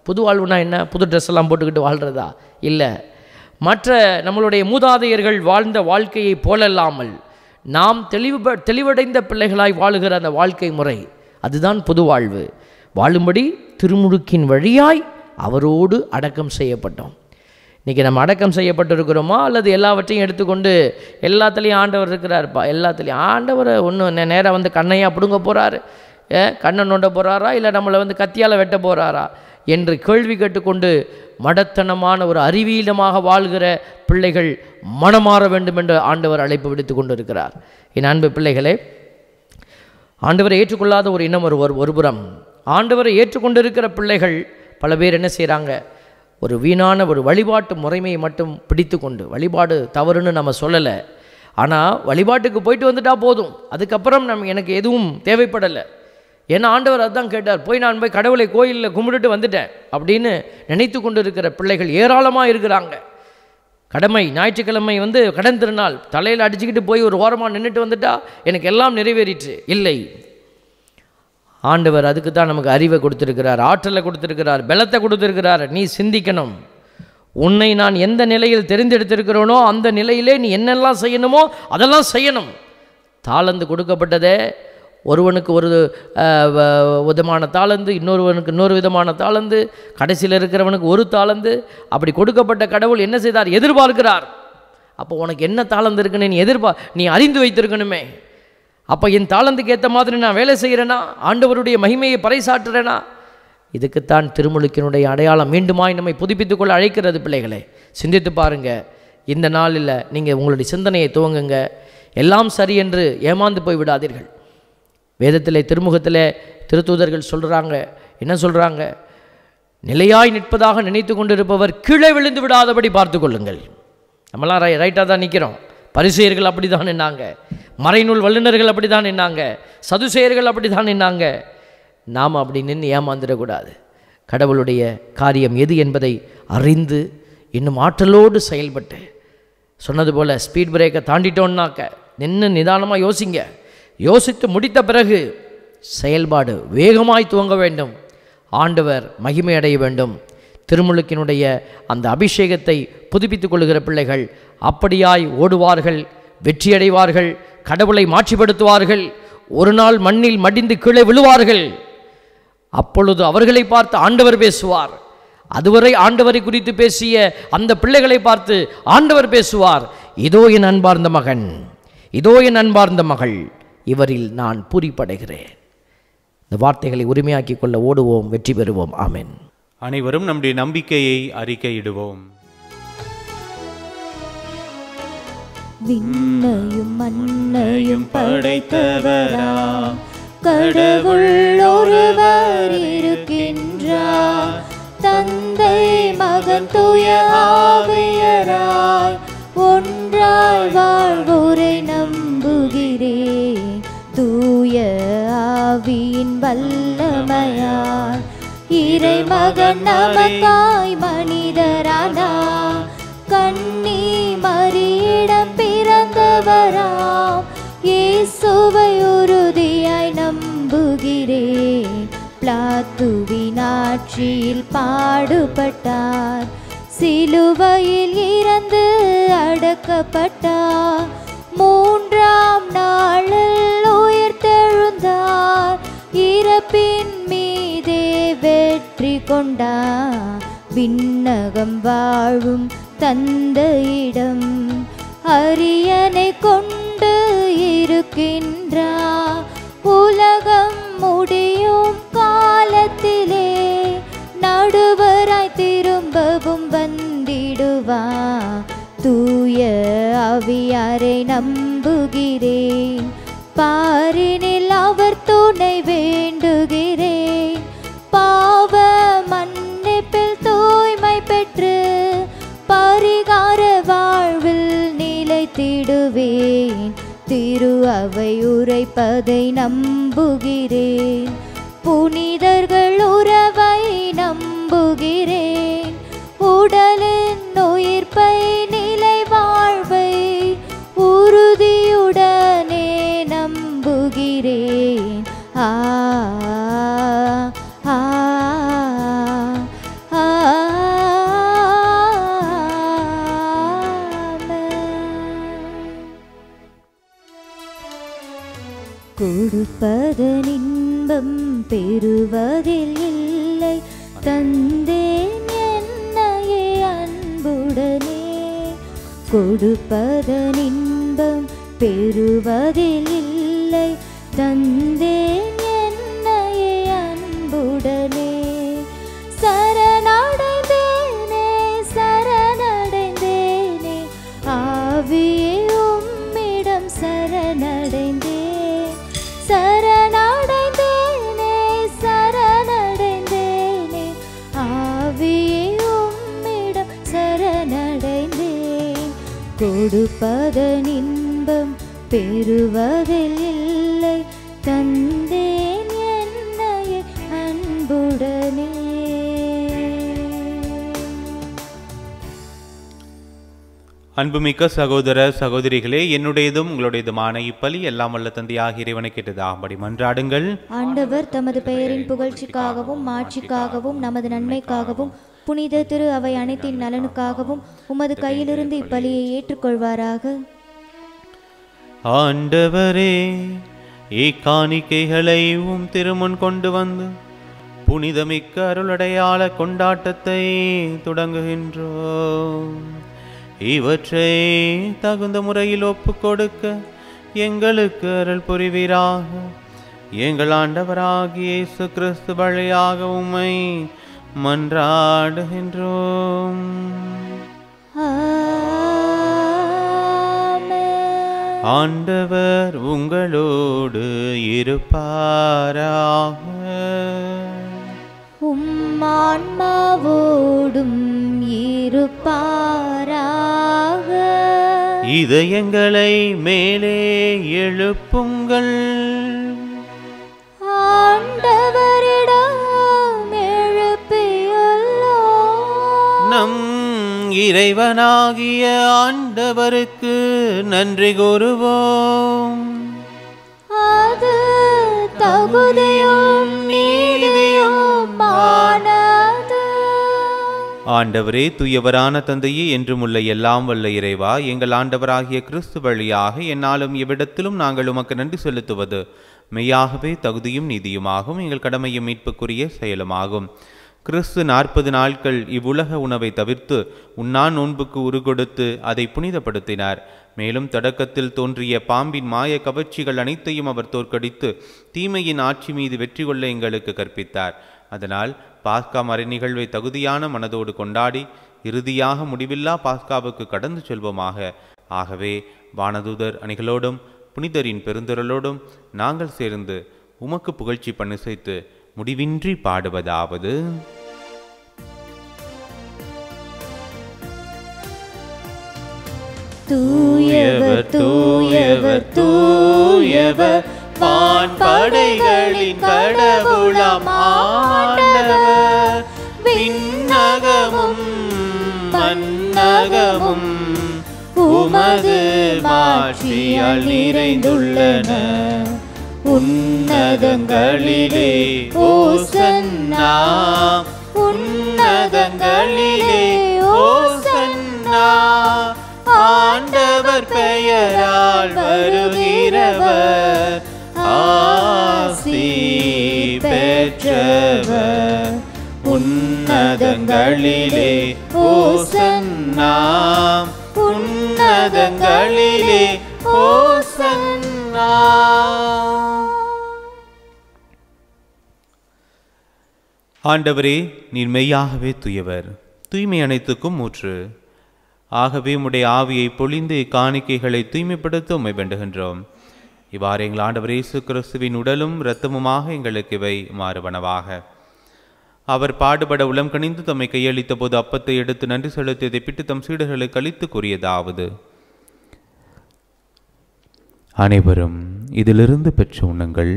புது வாழ்வுனா என்ன? புது ட்ரெஸ் எல்லாம் போட்டுக்கிட்டு வாழ்கிறதா? இல்லை. மற்ற நம்மளுடைய மூதாதையர்கள் வாழ்ந்த வாழ்க்கையை போலல்லாமல் நாம் தெளிவடைந்த பிள்ளைகளாய் வாழுகிற அந்த வாழ்க்கை முறை, அதுதான் புது வாழ்வு. வாழும்படி திருமுழுக்கின் வழியாய் அவரோடு அடக்கம் செய்யப்பட்டோம். இன்றைக்கி நம்ம அடக்கம் செய்யப்பட்டிருக்கிறோமா, அல்லது எல்லாவற்றையும் எடுத்துக்கொண்டு எல்லாத்துலேயும் ஆண்டவர் இருக்கிறாருப்பா, எல்லாத்துலேயும் ஆண்டவரை ஒன்றும் நேராக வந்து கண்ணையாக பிடுங்க போகிறாரு, கண்ணை நோண்ட போகிறாரா, இல்லை நம்மளை வந்து கத்தியால் வெட்ட போகிறாரா என்று கேள்வி கேட்டுக்கொண்டு மடத்தனமான ஒரு அறிவீனமாக வாழ்கிற பிள்ளைகள் மனமாற வேண்டும் என்று ஆண்டவர் அழைப்பு விடுத்து கொண்டு இருக்கிறார். என் அன்பு பிள்ளைகளே, ஆண்டவரை ஏற்றுக்கொள்ளாத ஒரு இனம் ஒருபுறம், ஆண்டவரை ஏற்றுக்கொண்டிருக்கிற பிள்ளைகள் பல பேர் என்ன செய்கிறாங்க, ஒரு வீணான ஒரு வழிபாட்டு முறைமையை மட்டும் பிடித்து கொண்டு, வழிபாடு தவறுன்னு நம்ம சொல்லலை, ஆனால் வழிபாட்டுக்கு போயிட்டு வந்துட்டால் போதும், அதுக்கப்புறம் எனக்கு எதுவும் தேவைப்படலை. ஏன்னா ஆண்டவர் அதுதான் கேட்டார், நான் போய் கடவுளை கோயிலில் கும்பிட்டுட்டு வந்துட்டேன் அப்படின்னு நினைத்து கொண்டு இருக்கிற பிள்ளைகள் ஏராளமாக இருக்கிறாங்க. கடமை ஞாயிற்றுக்கிழமை கடன் திருநாள் தலையில் அடிச்சுக்கிட்டு போய் ஒரு ஓரமாக நின்றுட்டு வந்துட்டா எனக்கு எல்லாம் நிறைவேறிற்று. இல்லை, ஆண்டவர் அதுக்கு தான் நமக்கு அறிவை கொடுத்துருக்கிறார், ஆற்றலை கொடுத்துருக்கிறார், பலத்தை கொடுத்துருக்கிறார். நீ சிந்திக்கணும், உன்னை நான் எந்த நிலையில் தெரிந்தெடுத்திருக்கிறோனோ அந்த நிலையிலே நீ என்னெல்லாம் செய்யணுமோ அதெல்லாம் செய்யணும். தாளந்து கொடுக்கப்பட்டதே, ஒருவனுக்கு ஒரு விதமான தாளந்து, இன்னொருவனுக்கு இன்னொரு விதமான தாளந்து, கடைசியில் இருக்கிறவனுக்கு ஒரு தாளந்து, அப்படி கொடுக்கப்பட்ட கடவுள் என்ன செய்தார், எதிர்பார்க்கிறார். அப்போ உனக்கு என்ன தாளந்து இருக்குன்னு நீ அறிந்து வைத்திருக்கணுமே. அப்போ என் தாளந்துக்கு ஏற்ற மாதிரி நான் வேலை செய்கிறேனா, ஆண்டவருடைய மகிமையை பறைசாற்றுறேனா? இதுக்குத்தான் திருமுழுக்கினுடைய அடையாளம் மீண்டுமாய் நம்மை புதுப்பித்துக்கொள்ள அழைக்கிறது. பிள்ளைகளே, சிந்தித்து பாருங்கள். இந்த நாளில் நீங்கள் உங்களுடைய சிந்தனையை துவங்குங்க. எல்லாம் சரி என்று ஏமாந்து போய் விடாதீர்கள். வேதத்திலே திருமுகத்திலே திருத்தூதர்கள் சொல்கிறாங்க, என்ன சொல்கிறாங்க, நிலையாய் நிற்பதாக நினைத்து கொண்டிருப்பவர் கீழே விழுந்து விடாதபடி பார்த்து கொள்ளுங்கள். நம்மளாம் ரைட்டாக தான் நிற்கிறோம். பரிசேயர்கள் அப்படி தான் நின்னாங்க, மறைநூல் வல்லுநர்கள் அப்படி தான் நின்னாங்க, சதுசேயர்கள் அப்படி தான் நின்னாங்க. நாம் அப்படி நின்று ஏமாந்துடக்கூடாது. கடவுளுடைய காரியம் எது என்பதை அறிந்து இன்னும் ஆற்றலோடு செயல்பட்டு, சொன்னது போல் ஸ்பீட் பிரேக்கை தாண்டிட்டோன்னாக்க நின்று நிதானமாக யோசிங்க. யோசித்து முடித்த பிறகு செயல்பாடு வேகமாய் துவங்க வேண்டும். ஆண்டவர் மகிமை அடைய வேண்டும். திருமுழுக்கினுடைய அந்த அபிஷேகத்தை புதுப்பித்துக் கொள்ளுகிற பிள்ளைகள் அப்படியாய் ஓடுவார்கள், வெற்றியடைவார்கள், கடவுளை மாட்சிப்படுத்துவார்கள், ஒரு நாள் மண்ணில் மடிந்து கீழே விழுவார்கள். அப்பொழுது அவர்களை பார்த்து ஆண்டவர் பேசுவார். அதுவரை ஆண்டவரை குறித்து பேசிய அந்த பிள்ளைகளை பார்த்து ஆண்டவர் பேசுவார், இதோ என் அன்பார்ந்த மகன், இதோ என் அன்பார்ந்த மகள், இவரில் நான் பூரிப்படைகிறேன். இந்த வார்த்தைகளை உரிமையாக்கி கொள்ள ஓடுவோம், வெற்றி பெறுவோம். ஆமென். அனைவரும் நம்முடைய நம்பிக்கையை அறிக்கையிடுவோம். விண்ணையும் மண்ணையும் படைத்தவரா கடவுள் ஒருவர் இருக்கின்றார், தந்தை மகன் தூய ஆவியராய் ஒன்றாய் வாழ்வோரை நம்புகிறேன். தூய ஆவியின் வல்லமையால் இறைமகன் நமக்காய் மனிதரானார், கன்னி மரியிடம் பிறந்தவராம் இயேசுவை உறுதியாய் நம்புகிறேன். பிலாத்துவின் ஆட்சியில் பாடுபட்டார், சிலுவையில் இறந்து அடக்கப்பட்டார், மூன்றாம் நாளில் உயிர்த்தெழுந்தார், இறப்பின் மீதே வெற்றி கொண்டார். விண்ணகம் வாழும் தந்தையிடம் அரியணை கொண்டு இருக்கின்றார், உலகம் முடியும் காலத்திலே நடுவராய் திரும்பவும் வந்திடுவார். தூய ஆவியாரை நம்புகிறேன், பாரினில் அவர் துணை வேண்டுகிறேன். பாவ மன்னிப்பில் தூய்மை பெற்று பரிகார வாழ்வில் நிலைத்திடுவேன். திரு அவை உரைப்பதை நம்புகிறேன், புனிதர்கள் உறவை நம்புகிறேன். உடலின் உயிர்ப்பை நிலை வாழ்வை உறுதியுடனே நம்புகிறேன். ஆ ஆ கொடுப்பதன் இன்பம் பெறுவதில் இல்லை, தந்தேன் என்னையே அன்புடனே. கொடுப்பதன் இன்பம் பெறுவதில் இல்லை, தந்தேன் என்னையே அன்புடனே. சரணடைந்தேனே சரணடைந்தேனே, ஆவியே உம்மிடம் சரணடைந்தேன். சரணடைந்தேனே சரணடைந்தேனே, கொடுப்பதன் இன்பம் பெறுவதில்லை. தந்தேன் என்னையே அன்புடனே. அன்புமிக்க சகோதர சகோதரிகளே, என்னுடையதும் உங்களுடையதுமான இப்பலி எல்லாம் வல்ல தந்தையாகிய இறைவனை கேட்டதாகும்படி மன்றாடுங்கள். ஆண்டவர் தமது பெயரின் புகழ்ச்சிக்காகவும் மாட்சிக்காகவும் நமது நன்மைக்காகவும் புனித திரு அவை அனைத்தின் நலனுக்காகவும் உமது கையிலிருந்து இப்பலியை ஏற்றுக்கொள்வாராக. ஆண்டவரே, இக்காணிக்கைகளை உம் திருமுன் கொண்டு வந்து புனிதமிக்க அருளடையாள கொண்டாட்டத்தை தொடங்குகின்றோம். இவற்றை தகுந்த முறையில் ஒப்புக் கொடுக்க எங்களுக்கு அருள் புரிவீராக. எங்கள் ஆண்டவராகிய இயேசு கிறிஸ்து வழியாக உம்மை மன்றாடுகின்றோம். ஆண்டவர் உங்களோடு இருப்பாராக. உம்மான்மாவோடும் இருப்பாராக. இதயங்களை மேலே எழுப்புங்கள். ஆண்டவரிடம் எழுப்பியுள்ளோம். நம் இறைவனாகிய ஆண்டவருக்கு நன்றி கூறுவோம். அது தகுதியும் நீதியுமானது. ஆண்டவரே, தூயவரான தந்தையே, என்றும் உள்ள எல்லாம் வல்ல இறைவா, எங்கள் ஆண்டவராகிய கிறிஸ்து வழியாக என்னாலும் எவ்விடத்திலும் நாங்கள் உமக்கு நன்றி செலுத்துவது மெய்யாகவே தகுதியும் நீதியுமாகும், எங்கள் கடமையும் மீட்புக்குரிய செயலுமாகும். கிறிஸ்து 40 நாட்கள் இவ்வுலக உணவை தவிர்த்து உண்ணான் நோன்புக்கு உருகொடுத்து அதை புனிதப்படுத்தினார். மேலும் தொடக்கத்தில் தோன்றிய பாம்பின் மாய கவர்ச்சிகள் அனைத்தையும் அவர் தோற்கடித்து தீமையின் ஆட்சி மீது வெற்றி கொள்ள எங்களுக்கு கற்பித்தார். அதனால் பாஸ்கா மறை நிகழ்வை தகுதியான மனதோடு கொண்டாடி இறுதியாக முடிவில்லா பாஸ்காவுக்கு கடந்து செல்வோமாக. ஆகவே வானதூதர் அணிகளோடும் புனிதரின் பெருந்திரளோடும் நாங்கள் சேர்ந்து உமக்கு புகழ்ச்சி பண்ணிசைத்து முடிவின்றி பாடுவதாவது: தூயவர் தூயவர் தூயவர் வான்படைகளின் கடவுளாம் ஆண்டவர். விண்ணகமும் மண்ணகமும் உமது மாட்சியால் நிறைந்துள்ளன. உன்னதங்களிலே ஓசன்னா, உன்னதங்களிலே ஓசன்னா. ஆண்டவர் பெயரால் வருகிறவர் ஆசி பெற்றவர். உன்னதங்களிலே ஓசன்னா, உன்னதங்களிலே ஓசன்னா. ஆண்டவரே, நீர் மெய்யாகவே தூயவர், தூய்மை அனைத்துக்கும் ஊற்று. ஆகவே உம்முடைய ஆவியை பொழிந்து காணிக்கைகளை தூய்மைப்படுத்த உம்மை வேண்டுகின்றோம். இவ்வாறு எங்கள் ஆண்டவர் இயேசு கிறிஸ்துவின் உடலும் இரத்தமுமாக எங்களுக்கு இவை மாறுவனவாக. அவர் பாடுபட உளம் கனிந்து தம்மை கையளித்த போது அப்பத்தை எடுத்து நன்றி செலுத்தியதை பிட்டு தம் சீடர்களுக்கு அளித்து கூறியதாவது: அனைவரும் இதிலிருந்து பெற்று உண்ணுங்கள்,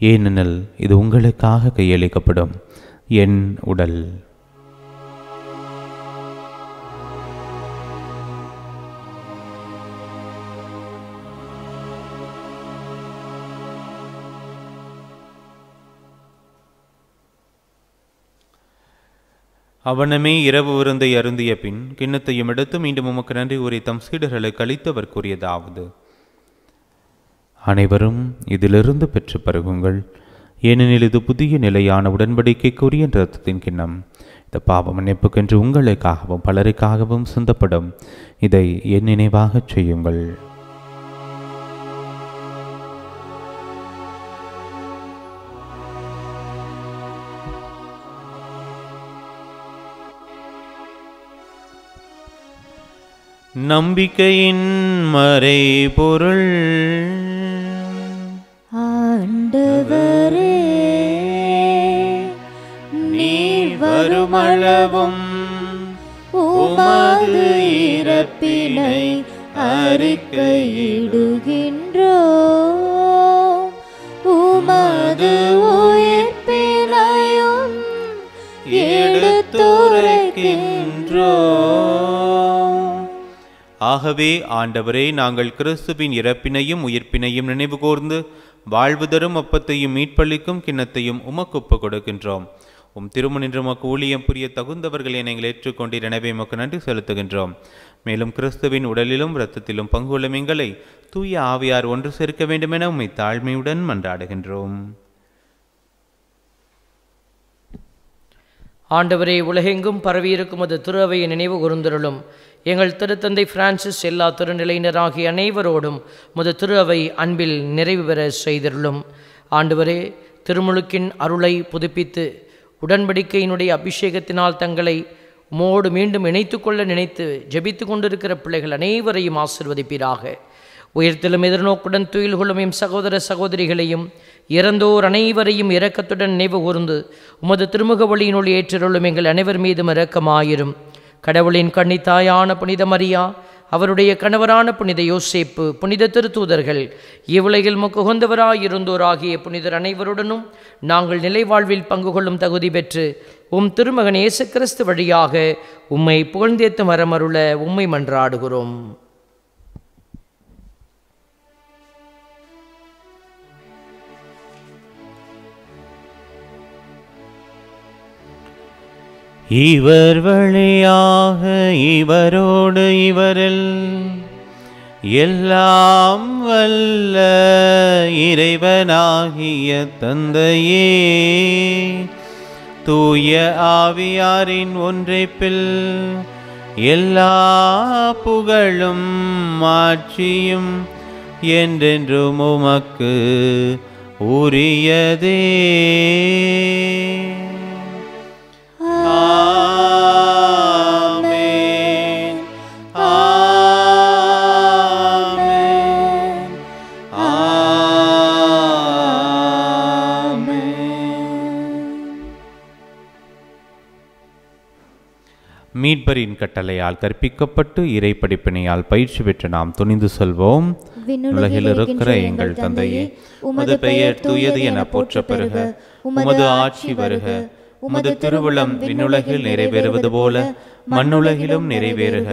ஏனெனில் இது உங்களுக்காக கையளிக்கப்படும் என் உடல். அவனமே இரவு விருந்தை அருந்திய பின் கிண்ணத்தையும் எடுத்து மீண்டும் உமக்கு நன்றி கூறி தம் சீடர்களுக்கு அளித்தவர் கூறியதாவது: அனைவரும் இதிலிருந்து பெற்று பருகுங்கள், ஏனெனில் இது புதிய நிலையான உடன்படிக்கைக்குரிய இரத்தத்தின் கிண்ணம். இந்த பாவ மன்னிப்புக்கென்று உங்களுக்காகவும் பலருக்காகவும் சிந்தப்படும். இதை என் நினைவாகச் செய்யுங்கள். நம்பிக்கையின் மறைபொருள். ஆண்டவரே, நீர் வருமளவும் உமது இறப்பினை அறிக்கையிடுகின்றோம். உமது உயிர்ப்பினையும் எடுத்துரைக்கின்றோம். ஆகவே ஆண்டவரே, நாங்கள் கிறிஸ்துவின் இறப்பினையும் உயிர்ப்பினையும் நினைவு கூர்ந்து வாழ்வு தரும் அப்பத்தையும் மீட்பளிக்கும் கிண்ணத்தையும் உமக்கு ஒப்புக் கொடுக்கின்றோம். உம் திருமணின்று உமக்கு ஊழியம் புரிய தகுந்தவர்களை நீங்கள் ஏற்றுக்கொண்டீர். எனவே உமக்கு நன்றி செலுத்துகின்றோம். மேலும் கிறிஸ்துவின் உடலிலும் இரத்தத்திலும் பங்குள்ள எங்களை தூய ஆவியார் ஒன்று சேர்க்க வேண்டுமென உம்மை தாழ்மையுடன் மன்றாடுகின்றோம். ஆண்டவரே, உலகெங்கும் பரவியிருக்கும் அது திரு அவையை நினைவு கூர்ந்தருளும். எங்கள் திருத்தந்தை பிரான்சிஸ் எல்லா திருநிலையினராகிய அனைவரோடும் முத திரு அவை அன்பில் நிறைவு பெற செய்தருளும். ஆண்டவரே, திருமுழுக்கின் அருளை புதுப்பித்து உடன்படிக்கையினுடைய அபிஷேகத்தினால் தங்களை உமோடு மீண்டும் இணைத்து கொள்ள நினைத்து ஜெபித்து கொண்டிருக்கிற பிள்ளைகள் அனைவரையும் ஆசிர்வதிப்பீராக. உயர்த்திலும் எதிர்நோக்குடன் துயில் கொள்ளும் எம் சகோதர சகோதரிகளையும் இறந்தோர் அனைவரையும் இரக்கத்துடன் நினைவு கூர்ந்து உமது திருமுக வழியினுள் ஏற்றருளும் எங்கள் அனைவர் மீதும் இரக்கமாயிரும். கடவுளின் கன்னித்தாயான புனித மரியா, அவருடைய கணவரான புனித யோசேப்பு, புனித திருத்தூதர்கள், இவ்வுலகில் முக்குகந்தவராயிருந்தோராகிய புனிதர் அனைவருடனும் நாங்கள் நிலைவாழ்வில் பங்கு கொள்ளும் தகுதி பெற்று உம் திருமகன் இயேசு கிறிஸ்து வழியாக உம்மை புகழ்ந்தேத்து மரமருள உம்மை மன்றாடுகிறோம். இவர் வழியாக இவரோடு இவரில் எல்லாம் வல்ல இறைவனாகிய தந்தையே, தூய ஆவியாரின் ஒன்றைப்பில் எல்லா புகழும் ஆட்சியும் என்றென்றும் உமக்கு உரியதே. ஆமென். ஆமென். ஆமென். மீட்பரின் கட்டளையால் கற்பிக்கப்பட்டு இறை படிப்பினையால் பயிற்சி பெற்று நாம் துணிந்து சொல்வோம். உலகில் இருக்கிற எங்கள் தந்தையே, உமது பெயர் தூயது என போற்றப் பெறுக. உமது ஆட்சி வருக. உமது திருவுளம் விண்ணுலகில் நிறைவேறுவது போல மண்ணுலகிலும் நிறைவேறுக.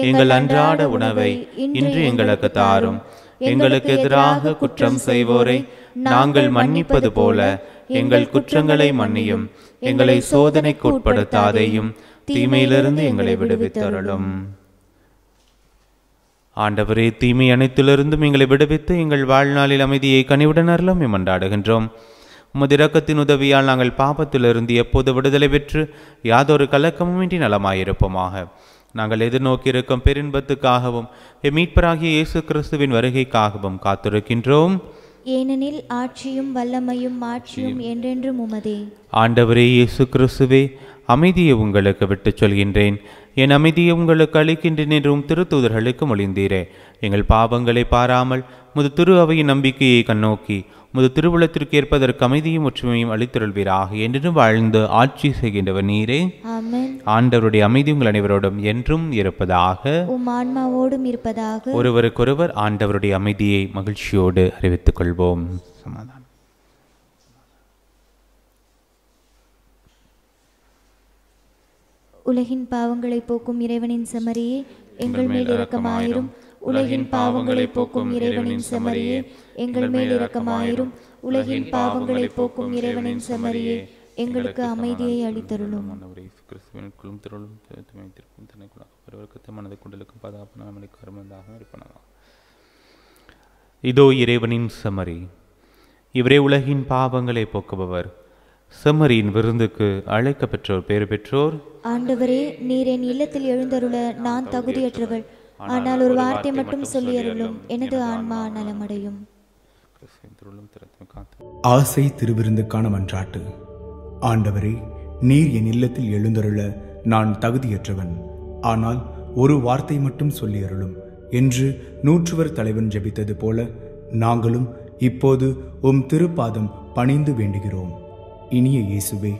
எங்கள் அன்றாட உணவை இன்று எங்களுக்கு தாரும். எங்களுக்கு எதிராக குற்றம் செய்வோரை நாங்கள் மன்னிப்பது போல எங்கள் குற்றங்களை மன்னியும். எங்களை சோதனைக்கு உட்படுத்தாதையும் தீமையிலிருந்து எங்களை விடுவித்தருளும். ஆண்டவரே, தீமை அனைத்திலிருந்தும் எங்களை விடுவித்து எங்கள் வாழ்நாளில் அமைதியை கனிவுடன் அருளும் மன்றாடுகின்றோம். உமது இரக்கத்தின் உதவியால் நாங்கள் பாபத்திலிருந்து எப்போது விடுதலை பெற்று யாதொரு கலக்கமுமின்றி நலமாயிருப்போமாக. நாங்கள் எதிர்நோக்கியிருக்கும் பெருன்பத்துக்காகவும் மீட்பராகிய இயேசு கிறிஸ்துவின் வருகைக்காகவும் காத்திருக்கின்றோம். ஏனெனில் ஆட்சியும் வல்லமையும் மாட்சியும் என்றென்றும் உமதே. ஆண்டவரே இயேசு கிறிஸ்துவே, அமைதியை உங்களுக்கு விட்டுச் சொல்கின்றேன், என் அமைதியை உங்களுக்கு அளிக்கின்றேன் என்றும் திருத்தூதர்களுக்கு மொழிந்தீரே. எங்கள் பாவங்களை பாராமல் முது திரு அவையின் நம்பிக்கையை கண்ணோக்கி முது திருவுளத்திற்கு ஏற்பதற்கு அமைதியும் ஒற்றுமையும் அளித்தருள்வீராக. என்றும் வாழ்ந்து ஆட்சி செய்கின்றவர் நீரே. ஆமென். ஆண்டவருடைய அமைதி உங்கள் அனைவரோடும் என்றும் இருப்பதாக. உம் ஆன்மாவோடும் இருப்பதாக. ஒருவருக்கொருவர் ஆண்டவருடைய அமைதியை மகிழ்ச்சியோடு அறிவித்துக் கொள்வோம். சமாதானம். உலகின் பாவங்களை போக்கும் இறைவனின் செம்மறியே, எங்கள் மேல் இரக்கமாயிரும். உலகின் பாவங்களை போக்கும் இறைவனின் செம்மறியே, எங்கள் மேல் இரக்கமாயிரும். உலகின் பாவங்களை போக்கும் இறைவனின் செம்மறியே, எங்களுக்கு அமைதியை அளித்தருளும். இதோ இறைவனின் செம்மறி, இவரே உலகின் பாவங்களை போக்குபவர். செம்மறியின் விருந்துக்கு அழைக்க பெற்றோர் பேறு பெற்றோர். ஆண்டவரே, நீர் என் இல்லத்தில் எழுந்தருள நான் தகுதியற்றவள். ஆனால் ஒரு வார்த்தை மட்டும் சொல்லியருளும், எனது ஆன்மா நலமடையும். ஆசை திருவிருந்துக்கான மன்றாட்டு. ஆண்டவரே, நீர் என் இல்லத்தில் எழுந்தருள நான் தகுதியற்றவன். ஆனால் ஒரு வார்த்தை மட்டும் சொல்லியருளும் என்று நூற்றுவர் தலைவன் ஜெபித்தது போல நாங்களும் இப்போது உம் திருப்பாதம் பணிந்து வேண்டுகிறோம். இனிய இயேசுவே,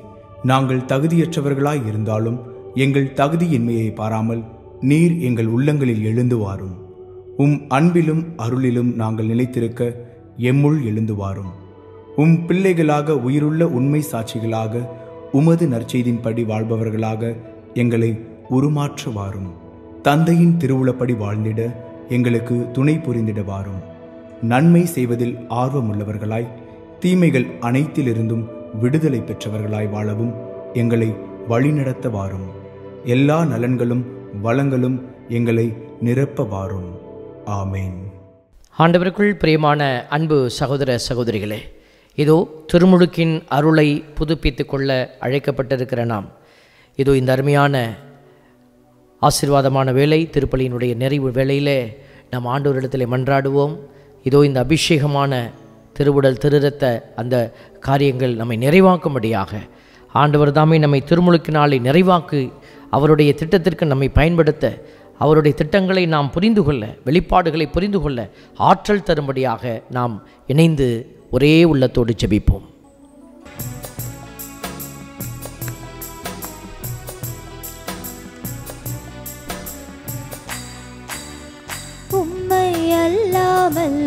நாங்கள் தகுதியற்றவர்களாய் இருந்தாலும் எங்கள் தகுதியின்மையை பாராமல் நீர் எங்கள் உள்ளங்களில் எழுந்து வாரும். உம் அன்பிலும் அருளிலும் நாங்கள் நிலைத்திருக்க எம்முள் எழுந்து வாரும். உம் பிள்ளைகளாக உயிருள்ள உண்மை சாட்சிகளாக உமது நற்செய்தின்படி வாழ்பவர்களாக எங்களை உருமாற்ற வாரும். தந்தையின் திருவுளப்படி வாழ்ந்திட எங்களுக்கு துணை புரிந்திட வாரும். நன்மை செய்வதில் ஆர்வமுள்ளவர்களாய் தீமைகள் அனைத்திலிருந்தும் விடுதலை பெற்றவர்களாய் வாழவும் எங்களை வழிநடத்த வாரும். எல்லா நலன்களும் வளங்களும் எங்களை நிரப்ப வாரும். ஆமேன். ஆண்டவருக்குள் பிரியமான அன்பு சகோதர சகோதரிகளே, இதோ திருமுழுக்கின் அருளை புதுப்பித்து கொள்ள அழைக்கப்பட்டிருக்கிற நாம் இதோ இந்த அருமையான ஆசீர்வாதமான வேளை, திருப்பலியினுடைய நிறைவு வேளையிலே நாம் ஆண்டவரிடத்தில் மன்றாடுவோம். இதோ இந்த அபிஷேகமான திருவுடல் திருரத்த அந்த காரியங்கள் நம்மை நிறைவாக்கும்படியாக ஆண்டவர் தாமே நம்மை திருமுழுக்கினாலே நிறைவாக்கு அவருடைய திட்டத்திற்கு நம்மை பயன்படுத்த, அவருடைய திட்டங்களை நாம் புரிந்து கொள்ள, வெளிப்பாடுகளை புரிந்து கொள்ள ஆற்றல் தரும்படியாக நாம் இணைந்து ஒரே உள்ளத்தோடு ஜெபிப்போம். உம்மை அல்லாமல்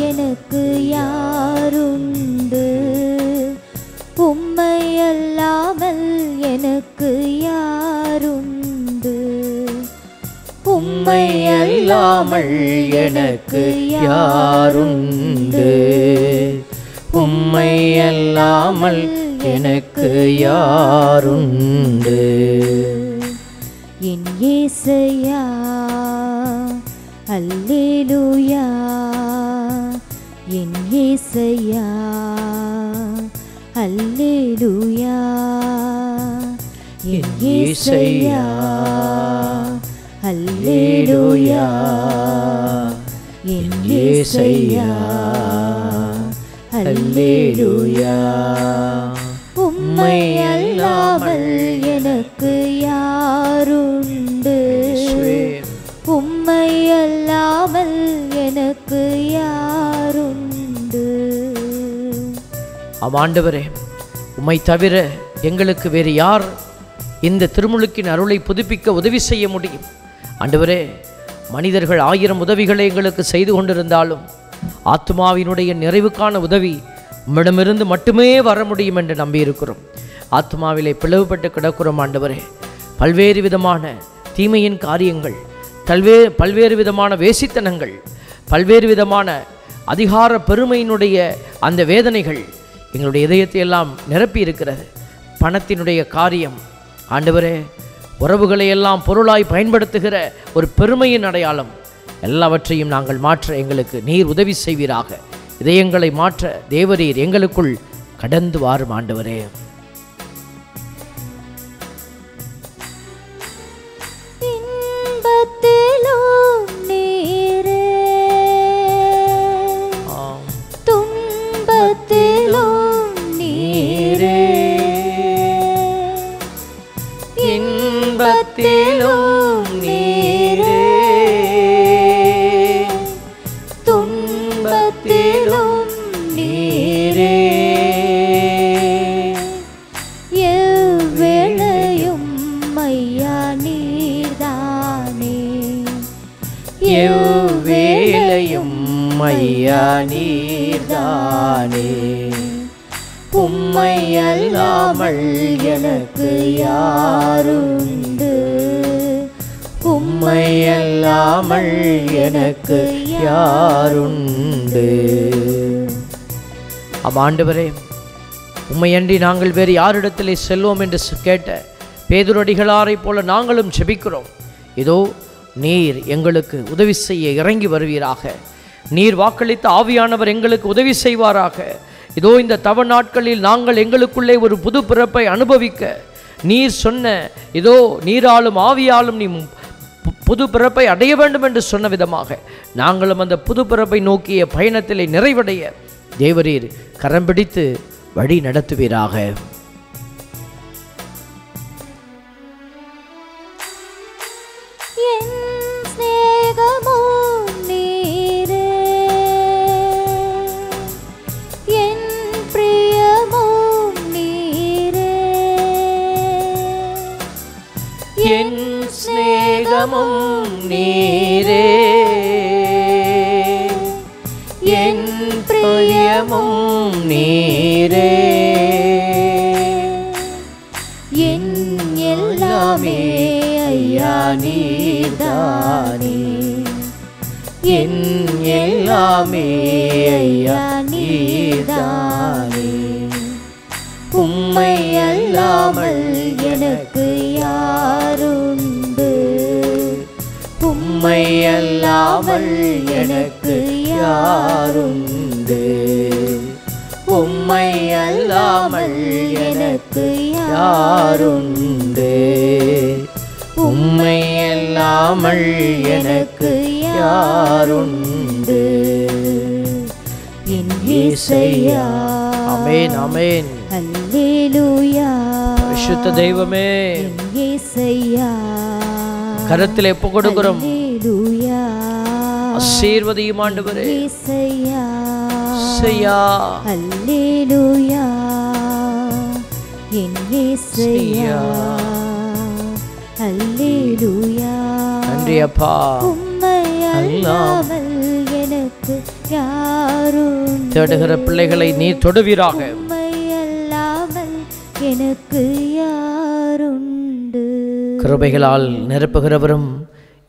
எனக்கு யாருண்டு? உம்மை அல்லாமல் எனக்கு யாருண்டு? உம்மை அல்லாமல் எனக்கு யாருண்டு? உம்மை அல்லாமல் எனக்கு யாருண்டு? என் இயேசையா அல்லேலூயா, என் இயேசையா அல்லேலூயா, என் இயேசையா அல்லேலூயா, என் இயேசையா அல்லேலூயா. உம்மை அல்லாமல் எனக்கு யாருண்டு? உம்மை அல்லாமல் எனக்கு யாருண்டு? ஆண்டவரே, உம்மை தவிர எங்களுக்கு வேறு யார் இந்த திருமுழுக்கின் அருளை புதுப்பிக்க உதவி செய்ய முடியும்? ஆண்டவரே, மனிதர்கள் 1000 உதவிகளை எங்களுக்கு செய்து கொண்டிருந்தாலும் ஆத்மாவினுடைய நிறைவுக்கான உதவி உம்மிடமிருந்து மட்டுமே வர முடியும் என்று நம்பியிருக்கிறோம். ஆத்மாவிலே பிளவுபட்டு கிடக்கிறோம். ஆண்டவரே, பல்வேறு விதமான தீமையின் காரியங்கள், பல்வேறு விதமான வேசித்தனங்கள், பல்வேறு விதமான அதிகார பெருமையினுடைய அந்த வேதனைகள் எங்களுடைய இதயத்தை எல்லாம் நிரப்பி இருக்கிறது. பணத்தினுடைய காரியம் ஆண்டவரே, உறவுகளை எல்லாம் பொருளாய் பயன்படுத்துகிற ஒரு பெருமையின் அடையாளம், எல்லாவற்றையும் நாங்கள் மாற்ற எங்களுக்கு நீர் உதவி செய்வீராக. இதயங்களை மாற்ற தேவரீர் எங்களுக்குள் கடந்து வாரும். ஆண்டவரே, இன்பத்திலும் நீரே, துன்பத்திலும் நீரே, எவ்வேளையும் ஐயா நீர்தானே, எவ்வேளையும் ஐயா நீர்தானே. உம்மை அல்லாமல் எனக்கு யாருண்டு? உம்மை அல்லாமல் எனக்கு யாருண்டு? ஆண்டவரே, உம்மையன்றி நாங்கள் வேறு யாரிடத்திலே செல்வோம் என்று கேட்ட பேதுரடிகளாரை போல நாங்களும் ஜெபிக்கிறோம். இதோ நீர் எங்களுக்கு உதவி செய்ய இறங்கி வருவீராக. நீர் வாக்களித்த ஆவியானவர் எங்களுக்கு உதவி செய்வாராக. இதோ இந்த தவ நாட்களில் நாங்கள் எங்களுக்குள்ளே ஒரு புது பிறப்பை அனுபவிக்க நீர் சொன்ன, இதோ நீராலும் ஆவியாலும் நீ புது பிறப்பை அடைய வேண்டும் என்று சொன்ன விதமாக நாங்களும் அந்த புது பிறப்பை நோக்கிய பயணத்திலே நிறைவடைய தேவரீர் கரம் பிடித்து வழி நடத்துவீராக. என் மேகமும் நீரே, என் பிரியமும் நீரே, என் எல்லாமே ஐயா நீர்தானே, என் எல்லாமே ஐயா நீர்தானே. உம்மை அல்லாமல் எனக்கு யாருண்டு, உம்மை அல்லாமல் எனக்கு யாருண்டு, உம்மை அல்லாமல் எனக்கு யாருண்டு, உம்மை அல்லாமல் எனக்கு யாருண்டு. என் இயேசையா. ஆமென் ஆமென். அல்லேலூயா. பரிசுத்த தெய்வமே, என் இயேசையா. கரத்தில் எப்ப கொடுக்கிறோம். அல்லேலூயா. ஆசீர்வதியும் ஆண்டவரே. இயேசையா. இயேசையா. அல்லேலூயா. என் இயேசையா. அல்லேலூயா. நன்றி அப்பா. உம்மை அல்லாமல் எனக்கு யாரும் தேடுகிற பிள்ளைகளை நீ தொடுவீராக. உம்மை அல்லாமல் எனக்கு யாருண்டு. கிருபைகளால் நிரப்புகிறவரும்,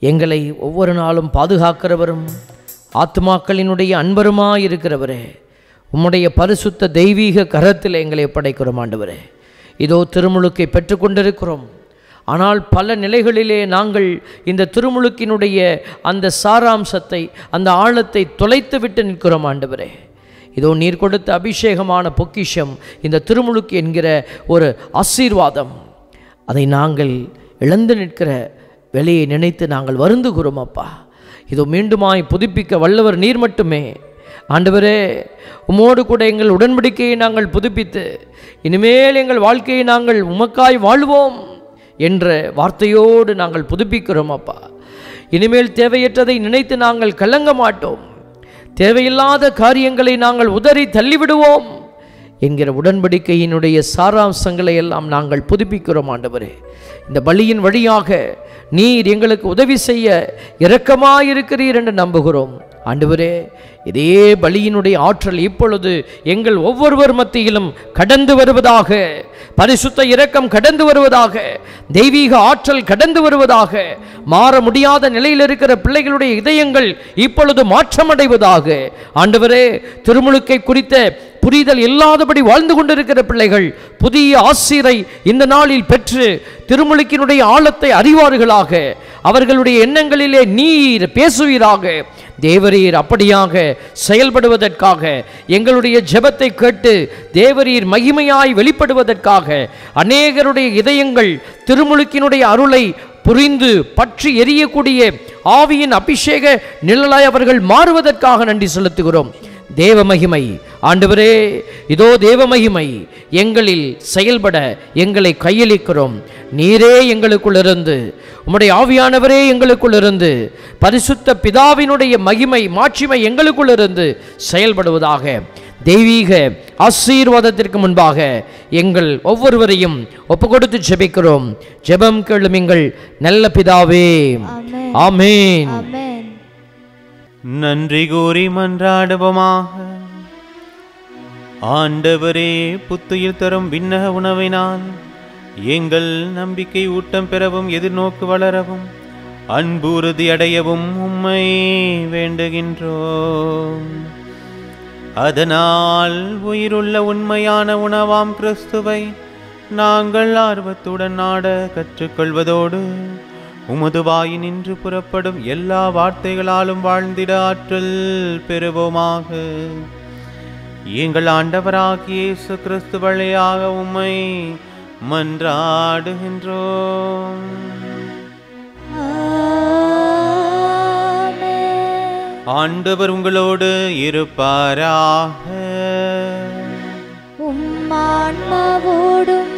எங்களை ஒவ்வொரு நாளும் பாதுகாக்கிறவரும், ஆத்துமாக்களினுடைய அன்பருமாயிருக்கிறவரே, உம்முடைய பரிசுத்த தெய்வீக கரத்தில் எங்களை படைக்கிறோம் ஆண்டவரே. இதோ திருமுழுக்கை பெற்றுக்கொண்டிருக்கிறோம். ஆனால் பல நிலைகளிலே நாங்கள் இந்த திருமுழுக்கினுடைய அந்த சாராம்சத்தை, அந்த ஆழத்தை தொலைத்து விட்டு நிற்கிறோம் ஆண்டவரே. இதோ நீர் கொடுத்த அபிஷேகமான பொக்கிஷம் இந்த திருமுழுக்கு என்கிற ஒரு ஆசீர்வாதம். அதை நாங்கள் இழந்து நிற்கிற வேலையை நினைத்து நாங்கள் வருந்துகிறோம் அப்பா. இதோ மீண்டுமாய் புதுப்பிக்க வல்லவர் நீர் மட்டுமே ஆண்டவரே. உம்மோடு கூட எங்கள் உடன்படிக்கையை நாங்கள் புதுப்பித்து இனிமேல் எங்கள் வாழ்க்கையை நாங்கள் உமக்காய் வாழ்வோம் என்ற வார்த்தையோடு நாங்கள் புதுப்பிக்கிறோம் அப்பா. இனிமேல் தேவையற்றதை நினைத்து நாங்கள் கலங்க மாட்டோம். தேவையில்லாத காரியங்களை நாங்கள் உதறி தள்ளிவிடுவோம் என்கிற உடன்படிக்கையினுடைய சாராம்சங்களை எல்லாம் நாங்கள் புதுப்பிக்கிறோம் ஆண்டவரே. இந்த பலியின் வழியாக நீர் எங்களுக்கு உதவி செய்ய இரக்கமாயிருக்கிறீர் என்று நம்புகிறோம் ஆண்டவரே. இதே பலியினுடைய ஆற்றல் இப்பொழுது எங்கள் ஒவ்வொருவர் மத்தியிலும் கடந்து வருவதாக. பரிசுத்த இரக்கம் கடந்து வருவதாக. தெய்வீக ஆற்றல் கடந்து வருவதாக. மாற முடியாத நிலையில் இருக்கிற பிள்ளைகளுடைய இதயங்கள் இப்பொழுது மாற்றமடைவதாக. ஆண்டவரே, திருமுழுக்கை குறித்த புரிதல் இல்லாதபடி வாழ்ந்து கொண்டிருக்கிற பிள்ளைகள் புதிய ஆசீரை இந்த நாளில் பெற்று திருமுழுக்கினுடைய ஆழத்தை அறிவார்களாக. அவர்களுடைய எண்ணங்களிலே நீர் பேசுவீராக. தேவரீர் அப்படியாக செயல்படுவதற்காக, எங்களுடைய ஜெபத்தை கேட்டு தேவரீர் மகிமையாய் வெளிப்படுவதற்காக, அநேகருடைய இதயங்கள் திருமுழுக்கினுடைய அருளை புரிந்து பற்றி எரியக்கூடிய ஆவியின் அபிஷேக நிழலாய் அவர்கள் மாறுவதற்காக நன்றி செலுத்துகிறோம். தேவ மகிமை ஆண்டவரே, இதோ தேவ மகிமை எங்களில் செயல்பட எங்களை கையளிக்கிறோம். நீரே எங்களுக்குள் இருந்து, உம்முடைய ஆவியானவரே எங்களுக்குள் இருந்து, பரிசுத்த பிதாவினுடைய மகிமை மாட்சிமை எங்களுக்குள் இருந்து செயல்படுவதாக. தெய்வீக ஆசீர்வாதத்திற்கு முன்பாக எங்கள் ஒவ்வொருவரையும் ஒப்பு கொடுத்து ஜெபிக்கிறோம். ஜெபம் கேளும் எங்கள் நல்ல பிதாவே. ஆமென். நன்றி கூறி மன்றாடுவோமாக. ஆண்டவரே, புத்துயிர் தரும் விண்ணக உணவினால் எங்கள் நம்பிக்கை ஊட்டம் பெறவும் எதிர்நோக்கு வளரவும் அன்புறுதி அடையவும் உம்மை வேண்டுகின்றோம். அதனால் உயிருள்ள உண்மையான உணவாம் கிறிஸ்துவை நாங்கள் ஆர்வத்துடன் நாட கற்றுக்கொள்வதோடு உமது வாயினின்று புறப்படும் எல்லா வார்த்தைகளாலும் வாழ்ந்திட ஆற்றல் பெறுவோமாக. எங்கள் ஆண்டவராகிய இயேசு கிறிஸ்து வழியாக உம்மை மன்றாடுகின்றோம். ஆண்டவர் உங்களோடு இருப்பாராக. உம்மான்மாவோடும்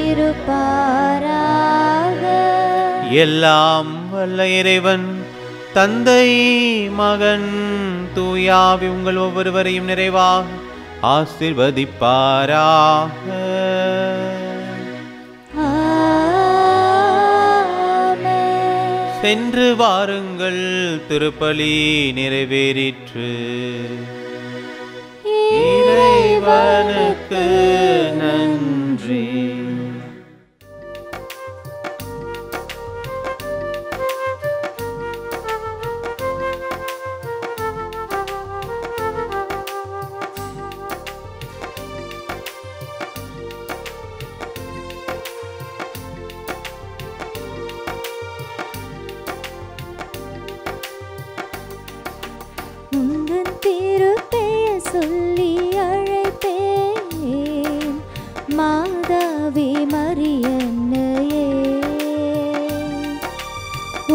இருப்பாராக. எல்லாம் வல்ல இறைவன் தந்தை, மகன், தூயாவி உங்கள் ஒவ்வொருவரையும் நிறைவாக ஆசீர்வதிப்பாராக. சென்று வாருங்கள், திருப்பலி நிறைவேறிற்று. இறைவனுக்கு நன்றி. உந்தன் திருப்பெயர் சொல்லி அழைப்பேன், மாதாவே மரியன்னையே.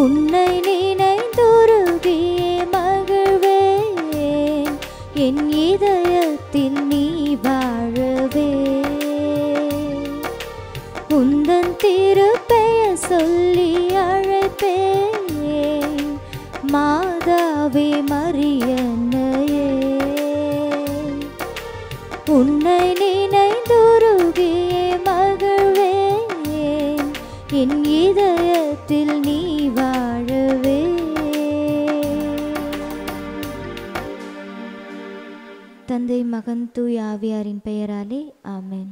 உன்னை நினைந்துருகியே மகிழ்வேன், என் இதயத்தில் நீ வாழவே. உந்தன் திருப்பெயர் சொல்லி அழைப்பேன், மாதாவே மரியன்னையே. உன்னை நினைந்துருகியே மகிழ்வேன், என் இதயத்தில் நீ வாழவே. தந்தை, மகன், தூய் ஆவியாரின் பெயராலே ஆமென்.